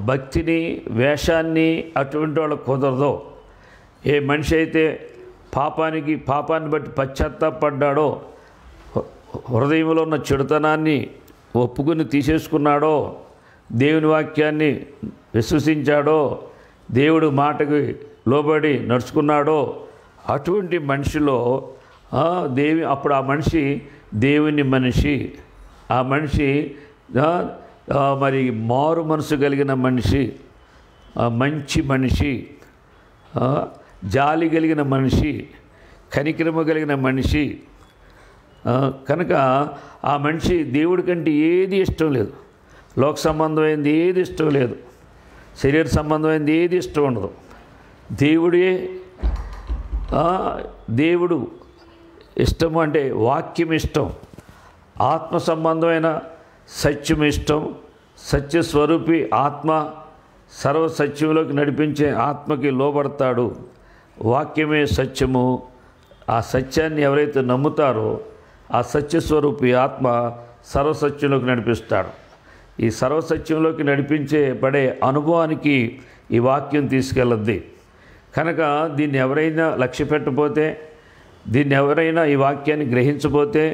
A: భక్తిని వేషాన్ని అటువంటి వాళ్ళకి కుదరదో. ఏ మనిషి అయితే పాపాన్ని బట్టి పశ్చాత్తాపడ్డాడో, హృదయంలో ఉన్న చెడుతనాన్ని ఒప్పుకుని తీసేసుకున్నాడో, దేవుని వాక్యాన్ని విశ్వసించాడో, దేవుడు మాటకి లోబడి నడుచుకున్నాడో అటువంటి మనిషిలో అప్పుడు ఆ మనిషి దేవుని మనిషి. ఆ మనిషి మరి మారు మనసు కలిగిన మనిషి, మంచి మనిషి, జాలి కలిగిన మనిషి, కనికరము కలిగిన మనిషి. కనుక ఆ మనిషి దేవుడి కంటే ఏది ఇష్టం లేదు, లోక సంబంధమైనది ఏది ఇష్టం లేదు, శరీర సంబంధమైనది ఏది ఇష్టం ఉండదు. దేవుడు ఇష్టము అంటే వాక్యం ఇష్టం, ఆత్మ సంబంధమైన సత్యం ఇష్టం. సత్యస్వరూపి ఆత్మ సర్వసత్యంలోకి నడిపించే ఆత్మకి లోబడతాడు. వాక్యమే సత్యము. ఆ సత్యాన్ని ఎవరైతే నమ్ముతారో ఆ సత్యస్వరూపి ఆత్మ సర్వసత్యంలోకి నడిపిస్తాడు. ఈ సర్వసత్యంలోకి పడే అనుభవానికి ఈ వాక్యం తీసుకెళ్ళద్ది. కనుక దీన్ని ఎవరైనా లక్ష్య పెట్టకపోతే, దీన్ని ఎవరైనా ఈ వాక్యాన్ని గ్రహించకపోతే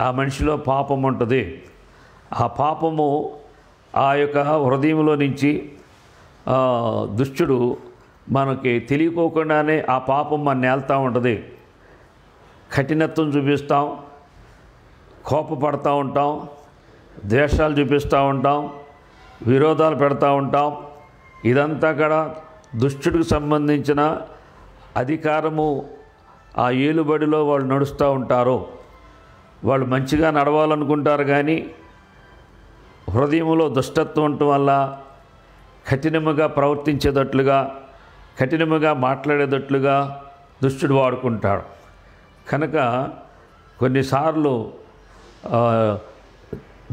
A: ఆ మనిషిలో పాపం ఉంటుంది. ఆ పాపము ఆ యొక్క హృదయంలో నుంచి దుష్టుడు మనకి తెలియకోకుండానే ఆ పాపం మన నేల్తూ ఉంటుంది. కఠినత్వం చూపిస్తాం, కోపపడతా ఉంటాం, ద్వేషాలు చూపిస్తూ ఉంటాం, విరోధాలు పెడతా ఉంటాం. ఇదంతా కూడా దుష్టుడికి సంబంధించిన అధికారము. ఆ ఏలుబడిలో వాళ్ళు నడుస్తూ ఉంటారు. వాళ్ళు మంచిగా నడవాలనుకుంటారు కానీ హృదయంలో దుష్టత్వం ఉండటం వల్ల కఠినముగా ప్రవర్తించేటట్లుగా, కఠినముగా మాట్లాడేటట్లుగా దుష్టుడు వాడుకుంటాడు. కనుక కొన్నిసార్లు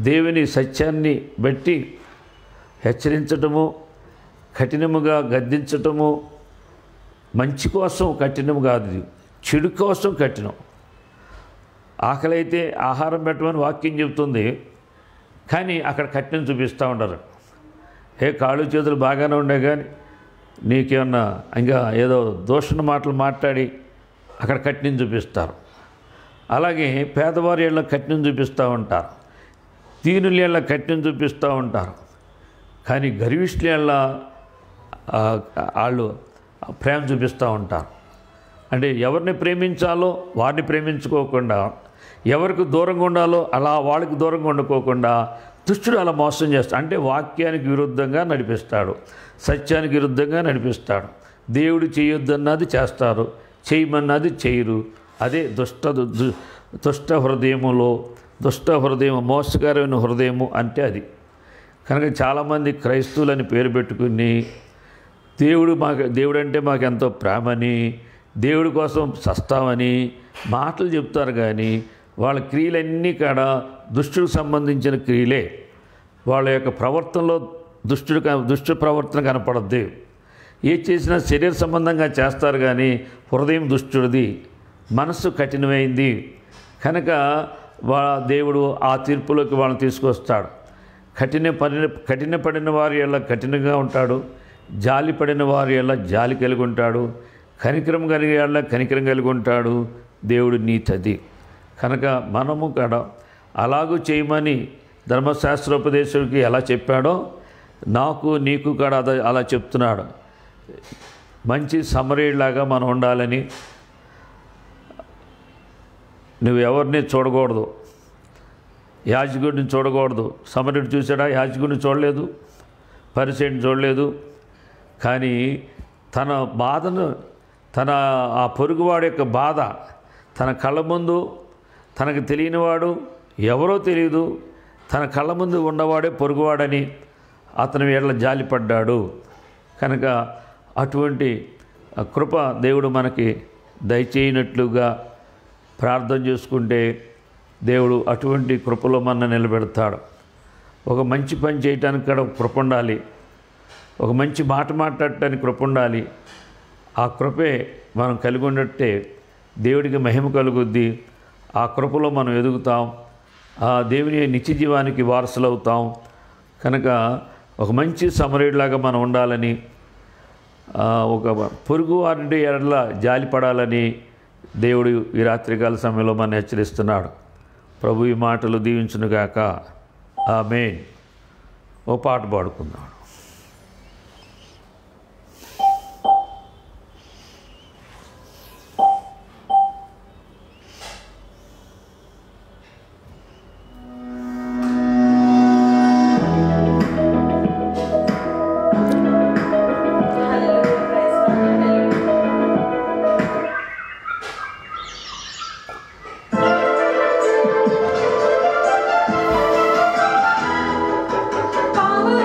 A: దేవుని సత్యాన్ని బట్టి హెచ్చరించటము, కఠినముగా గద్దించటము మంచి కోసం కఠినం కాదు, చెడు కోసం కఠినం. ఆకలైతే ఆహారం పెట్టమని వాక్యం చెబుతుంది, కానీ అక్కడ కఠినం చూపిస్తూ ఉండరు. కాళ్ళు చేతులు బాగానే ఉండే కానీ నీకేమన్నా ఇంకా ఏదో దూషణ మాటలు మాట్లాడి అక్కడ కఠినం చూపిస్తారు. అలాగే పేదవారి ఏళ్ళ కఠినం చూపిస్తూ ఉంటారు, దీనుల ఏళ్ళ కఠినం చూపిస్తూ ఉంటారు. కానీ గర్విష్ఠుల ఏళ్ళ వాళ్ళు ప్రేమ చూపిస్తూ ఉంటారు. అంటే ఎవరిని ప్రేమించాలో వారిని ప్రేమించుకోకుండా, ఎవరికి దూరంగా ఉండాలో అలా వాళ్ళకి దూరంగా ఉండకోకుండా దుష్టుడు అలా మోసం చేస్తాడు. అంటే వాక్యానికి విరుద్ధంగా నడిపిస్తాడు, సత్యానికి విరుద్ధంగా నడిపిస్తాడు. దేవుడు చేయొద్దన్నది చేస్తారు, చేయమన్నది చేయరు. అదే దుష్ట హృదయం, మోసకరమైన హృదయము అంటే అది. కనుక చాలామంది క్రైస్తవులని పేరు పెట్టుకుని దేవుడు అంటే మాకెంతో ప్రేమని, దేవుడి కోసం సస్తామని మాటలు చెప్తారు. కానీ వాళ్ళ క్రియలన్నీ కూడా దుష్టుడికి సంబంధించిన క్రియలే. వాళ్ళ యొక్క ప్రవర్తనలో దుష్ట ప్రవర్తన కనపడద్ది. ఏ చేసినా శరీర సంబంధంగా చేస్తారు కానీ హృదయం దుష్టుడిది, మనస్సు కఠినమైంది. కనుక దేవుడు ఆ తీర్పులోకి వాళ్ళని తీసుకొస్తాడు. కఠినపడిన వారి ఎలా కఠినంగా ఉంటాడు, జాలి పడిన వారి ఎలా జాలి కలిగి ఉంటాడు, కనికరం కలిగే ఎలా కనికరం కలిగి ఉంటాడు. దేవుడు నీతి అది. కనుక మనము కూడా అలాగూ చేయమని ధర్మశాస్త్రోపదేశుడికి ఎలా చెప్పాడో నాకు నీకు కూడా అలా చెప్తున్నాడు. మంచి సమరయుడిలాగా మనం ఉండాలని. నువ్వు ఎవరిని చూడకూడదు, యాజకుడిని చూడకూడదు. సమరయుడు చూశాడా? యాజకుడిని చూడలేదు, పరిసయ్యుడిని చూడలేదు. కానీ తన బాధను, తన ఆ పొరుగువాడి యొక్క బాధ తన కళ్ళ ముందు, తనకు తెలియనివాడు ఎవరో తెలియదు, తన కళ్ళ ముందు ఉన్నవాడే పొరుగువాడని అతని ఎడల జాలిపడ్డాడు. కనుక అటువంటి కృప దేవుడు మనకి దయచేయనట్లుగా ప్రార్థన చేసుకుంటే దేవుడు అటువంటి కృపలో మన నిలబెడతాడు. ఒక మంచి పని చేయటానికి కూడా కృప ఉండాలి, ఒక మంచి మాట మాట్లాడటానికి కృప ఉండాలి. ఆ కృపే మనం కలిగి ఉన్నట్టే దేవుడికి మహిమ కలుగుద్ది. ఆ కృపలో మనం ఎదుగుతాం, ఆ దేవుని నిత్య జీవానికి వారసులవుతాం. కనుక ఒక మంచి సమరయుడిలాగా మనం ఉండాలని, ఒక పొరుగు వారి ఎడల జాలిపడాలని దేవుడు ఈ రాత్రికాల సమయంలో మనం హెచ్చరిస్తున్నాడు. ప్రభు ఈ మాటలు దీవించునుగాక. ఆమేన్. ఓ పాట పాడుకుందాం.
C: Power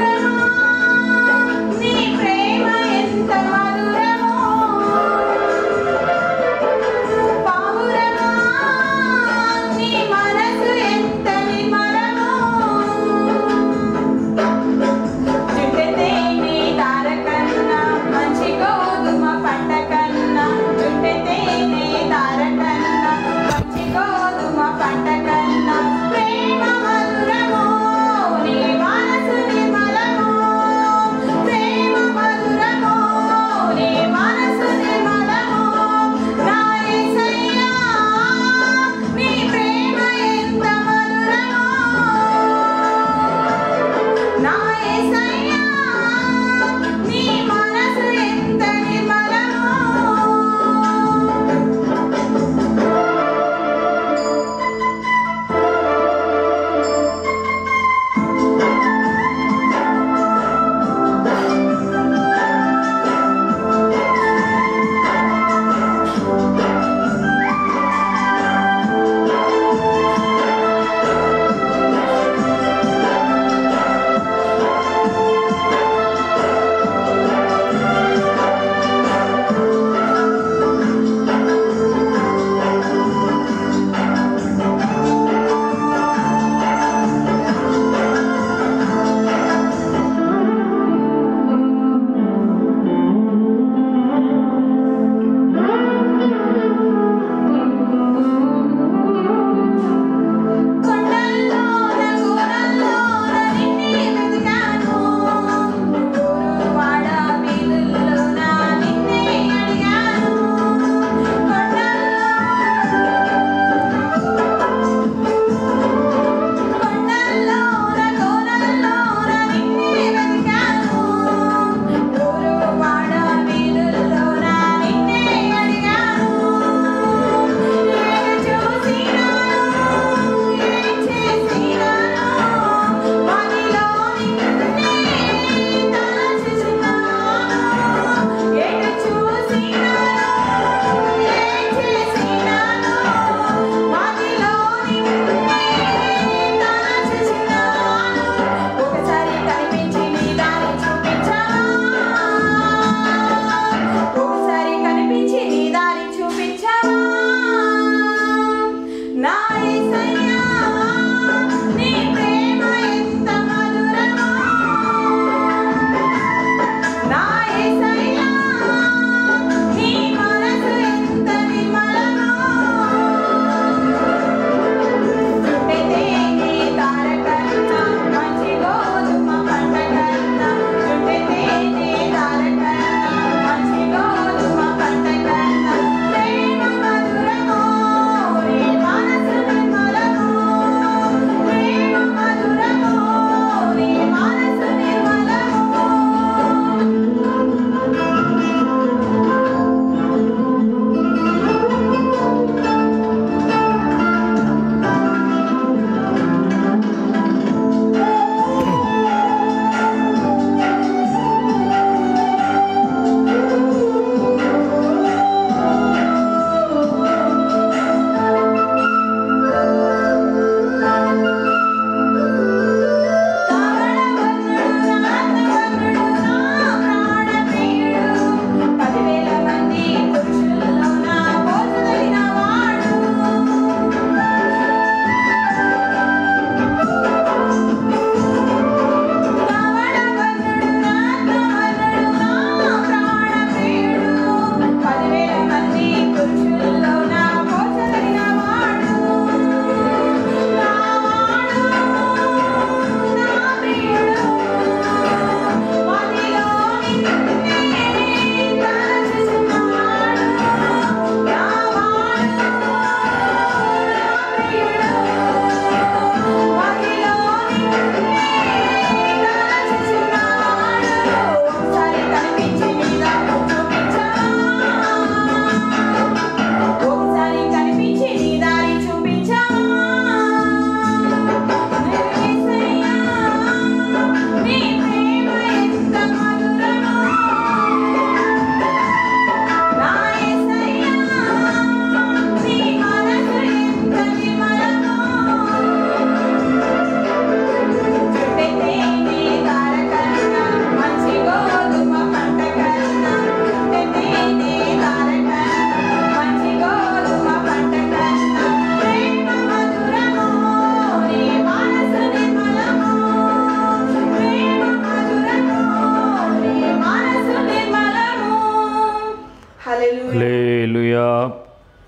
A: hallelujah.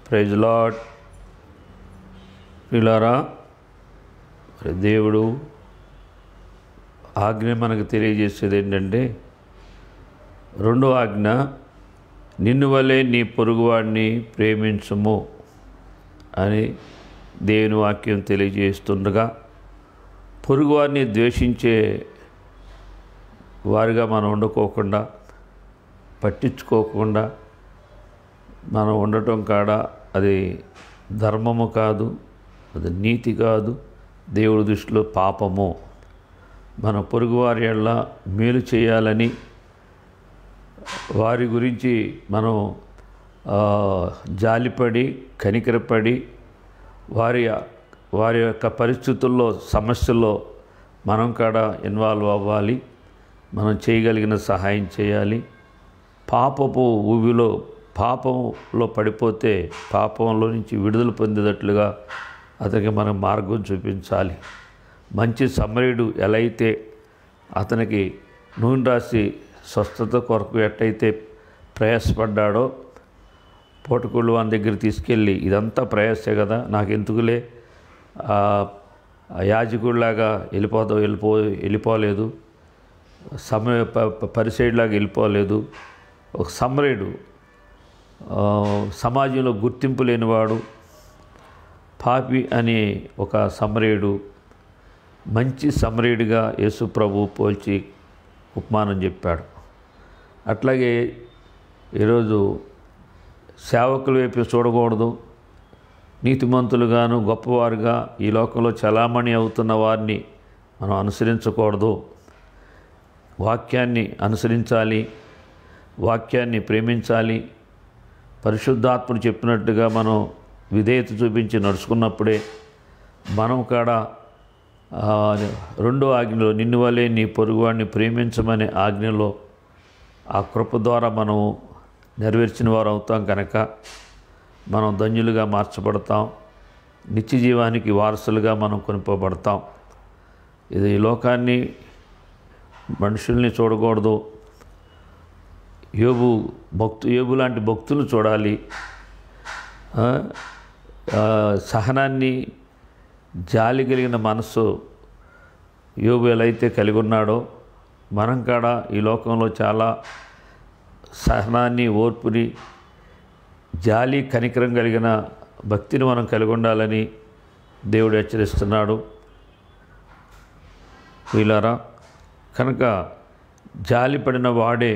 A: Praise lord. ప్రియులారా, మరి దేవుడు ఆజ్ఞ మనకు తెలియజేసేది ఏంటంటే, రెండో ఆజ్ఞ, నిన్ను వలె నీ పొరుగువాడిని ప్రేమించుము అని దేవుని వాక్యం తెలియజేస్తుండగా, పొరుగువారిని ద్వేషించే వారిగా మనం ఉండకోకుండా, పట్టించుకోకుండా మనం ఉండటం కాడ అది ధర్మము కాదు, అది నీతి కాదు, దేవుడి దృష్టిలో పాపము. మన పొరుగువారి యెడల మేలు చేయాలని, వారి గురించి మనం జాలిపడి కనికరపడి వారి యొక్క పరిస్థితుల్లో సమస్యల్లో మనం కూడా ఇన్వాల్వ్ అవ్వాలి. మనం చేయగలిగిన సహాయం చేయాలి. పాపపు ఊబిలో పాపంలో పడిపోతే పాపంలో నుంచి విడుదల పొందేటట్లుగా అతనికి మనం మార్గం చూపించాలి. మంచి సమరయుడు ఎలా అయితే అతనికి నూనె రాసి స్వస్థత కొరకు ఎట్టయితే ప్రయాసపడ్డాడో, పూటకూళ్ళు వాని దగ్గర తీసుకెళ్ళి ఇదంతా ప్రయాసే కదా, నాకెందుకులే యాజకుడిలాగా వెళ్ళిపోలేదు, పరిసైడ్లాగా వెళ్ళిపోలేదు. ఒక సమరయుడు, సమాజంలో గుర్తింపు లేనివాడు, పాపి అనే ఒక సమరయుడు మంచి సమరయుడిగా యేసు ప్రభు పోల్చి ఉపమానం చెప్పాడు. అట్లాగే ఈరోజు సేవకుల వైపు చూడకూడదు. నీతిమంతులుగాను గొప్పవారుగా ఈ లోకంలో చలామణి అవుతున్న వారిని మనం అనుసరించకూడదు. వాక్యాన్ని అనుసరించాలి, వాక్యాన్ని ప్రేమించాలి. పరిశుద్ధాత్ముడు చెప్పినట్టుగా మనం విధేయత చూపించి నడుచుకున్నప్పుడే మనం కూడా రెండో ఆజ్ఞలో, నిన్ను వలె నీ పొరుగువాడిని ప్రేమించమనే ఆజ్ఞలో ఆ కృప ద్వారా మనం నెరవేర్చిన వారు అవుతాం. కనుక మనం ధన్యులుగా మార్చబడతాం, నిత్య జీవానికి వారసులుగా మనం కొనుక్కోబడతాం. ఇది ఈ లోకాన్ని, మనుషుల్ని చూడకూడదు. యోబు లాంటి భక్తులు చూడాలి. సహనాన్ని, జాలి కలిగిన మనస్సు యోబు ఎలా అయితే కలిగి ఉన్నాడో, మనం కూడా ఈ లోకంలో చాలా సహనాన్ని, ఓర్పుని, జాలి, కనికరం కలిగిన భక్తిని మనం కలిగి ఉండాలని దేవుడు హెచ్చరిస్తున్నాడు. వీళ్ళారా, కనుక జాలిపడిన వాడే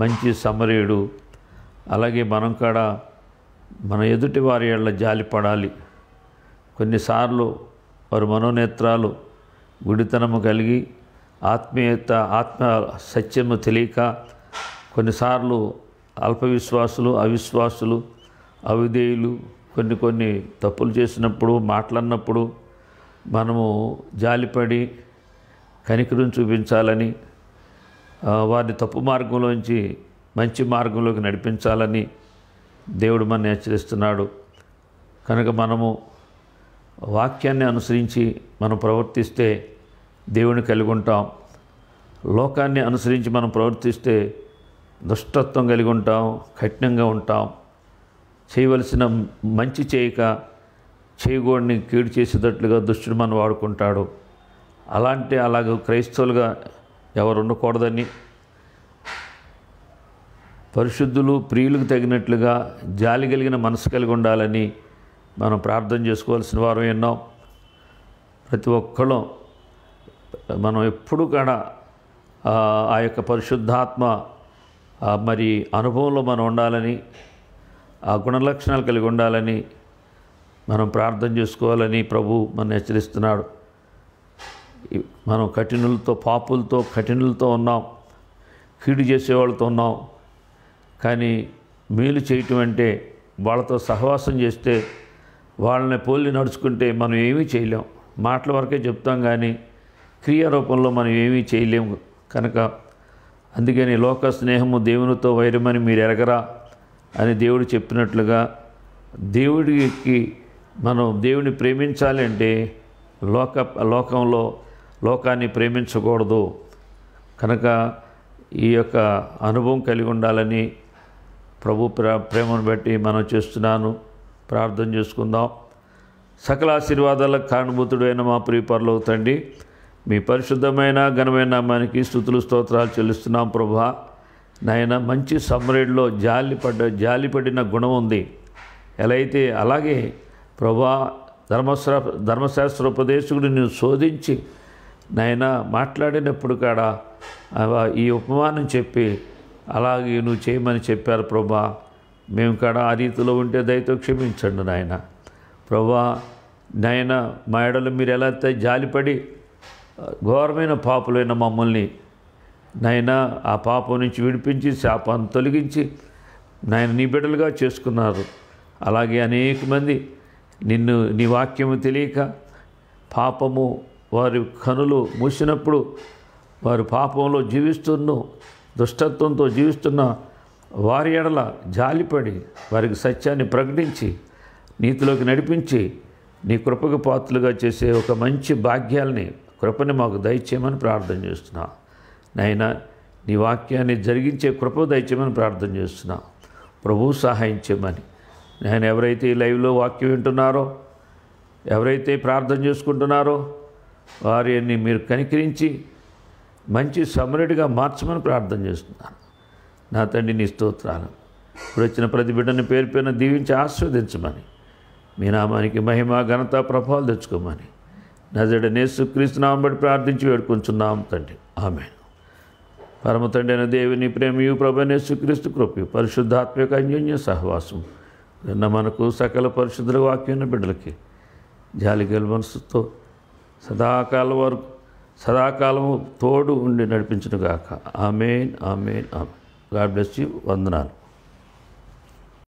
A: మంచి సమరయుడు. అలాగే మనం కూడా మన ఎదుటి వారి యెడల జాలిపడాలి. కొన్నిసార్లు వారి మనోనేత్రాలు గుడితనము కలిగి ఆత్మ సత్యము తెలియక కొన్నిసార్లు అల్పవిశ్వాసులు, అవిశ్వాసులు, అవిధేయులు కొన్ని తప్పులు చేసినప్పుడు, మాట్లాడినప్పుడు మనము జాలిపడి కనికరం చూపించాలని, వారిని తప్పు మార్గంలోంచి మంచి మార్గంలోకి నడిపించాలని దేవుడు మనల్ని హెచ్చరిస్తున్నాడు. కనుక మనము వాక్యాన్ని అనుసరించి మనం ప్రవర్తిస్తే దేవుని కలిగి ఉంటాం. లోకాన్ని అనుసరించి మనం ప్రవర్తిస్తే దుష్టత్వం కలిగి ఉంటాం, కఠినంగా ఉంటాం. చేయవలసిన మంచి చేయక చేయకూడని కీడు చేసేటట్లుగా దుష్టుడు మనం వాడుకుంటాడు. అలాగ క్రైస్తవులుగా ఎవరు ఉండకూడదని, పరిశుద్ధులు, ప్రియులకు తగినట్లుగా జాలి కలిగిన మనసు కలిగి ఉండాలని మనం ప్రార్థన చేసుకోవాల్సిన వారు ఎన్నో. ప్రతి ఒక్కళ్ళం మనం ఎప్పుడు కూడా ఆ యొక్క పరిశుద్ధాత్మ మరి అనుభవంలో మనం ఉండాలని, ఆ గుణలక్షణాలు కలిగి ఉండాలని మనం ప్రార్థన చేసుకోవాలని ప్రభు మనం హెచ్చరిస్తున్నాడు. మనం పాపులతో కఠినులతో ఉన్నాం, కీడు చేసేవాళ్ళతో ఉన్నాం. కానీ మేలు చేయటం అంటే వాళ్ళతో సహవాసం చేస్తే, వాళ్ళని పోలి నడుచుకుంటే మనం ఏమీ చేయలేం. మాటల వరకే చెప్తాం కానీ క్రియారూపంలో మనం ఏమీ చేయలేము. కనుక అందుకని లోక స్నేహము దేవునితో వైరమని మీరు ఎరగరా అని దేవుడు చెప్పినట్లుగా దేవుడికి మనం దేవుని ప్రేమించాలి అంటే లోకంలో లోకాన్ని ప్రేమించకూడదు. కనుక ఈ యొక్క అనుభవం కలిగి ఉండాలని ప్రభు ప్రేమను బట్టి మనం చేస్తున్నాను. ప్రార్థన చేసుకుందాం. సకల ఆశీర్వాదాలకు కారణభూతుడైన మా ప్రియ పరలోక తండ్రి, మీ పరిశుద్ధమైన ఘనమైన నామానికి స్తుతులు స్తోత్రాలు చెల్లిస్తున్నాం. ప్రభువా నాయన, మంచి సమరేడులో జాలిపడిన గుణం ఉంది. ఎలా అయితే అలాగే ప్రభువా ధర్మశాస్త్రోపదేశకుడు నువ్వు శోధించి నాయన మాట్లాడినప్పుడు కాడా ఈ ఉపమానం చెప్పి అలాగే నువ్వు చేయమని చెప్పారు. ప్రభువా మేము కాడ ఆ రీతిలో ఉంటే దయతో క్షమించండి నాయన. ప్రభువా నాయన, మా ఎడలు మీరు ఎలా అయితే జాలిపడి ఘోరమైన పాపులైన మమ్మల్ని నాయన ఆ పాపం నుంచి విడిపించి శాపాన్ని తొలగించి నాయన నీ బిడ్డలుగా చేసుకున్నారు. అలాగే అనేక మంది నీ వాక్యము తెలియక పాపము వారి కనులు మూసినప్పుడు వారు పాపంలో దుష్టత్వంతో జీవిస్తున్న వారి ఎడల జాలిపడి వారికి సత్యాన్ని ప్రకటించి నీతిలోకి నడిపించి నీ కృపకు పాత్రలుగా చేసే ఒక మంచి భాగ్యాల్ని కృపని మాకు దయచేయమని ప్రార్థన చేస్తున్నా. నాయనా, నీ వాక్యాన్ని జరిగించే కృప దయచేయమని ప్రార్థన చేస్తున్నా. ప్రభువు సహాయం చేయమని నేను ఎవరైతే ఈ లైవ్లో వాక్యం వింటున్నారో, ఎవరైతే ప్రార్థన చేసుకుంటున్నారో వారిని మీరు కనికరించి మంచి సమరుడిగా మార్చమని ప్రార్థన చేస్తున్నాను. నా తండ్రి నీ స్తోత్రాలు. ఇప్పుడు వచ్చిన ప్రతి బిడ్డని పేరు పేరున దీవించి ఆస్వాదించమని, మీ నామానికి మహిమ ఘనత ప్రభావాలు తెచ్చుకోమని నజరేయుడైన యేసుక్రీస్తు నామమున బట్టి ప్రార్థించి వేడుకొంచున్నాం తండ్రి. ఆమేన్. పరమ తండ్రి అయిన దేవుని ప్రేమయు ప్రభువైన యేసుక్రీస్తు కృపయు పరిశుద్ధాత్మ యొక్క అన్యోన్య సహవాసం నిన్న మనకు సకల పరిశుద్ధుల వాక్యం బిడ్డలకి జాలిగల మనసుతో సదాకాలము తోడు ఉండి నడిపించును గాక. Amen, amen, amen. God bless you. వందనాలు.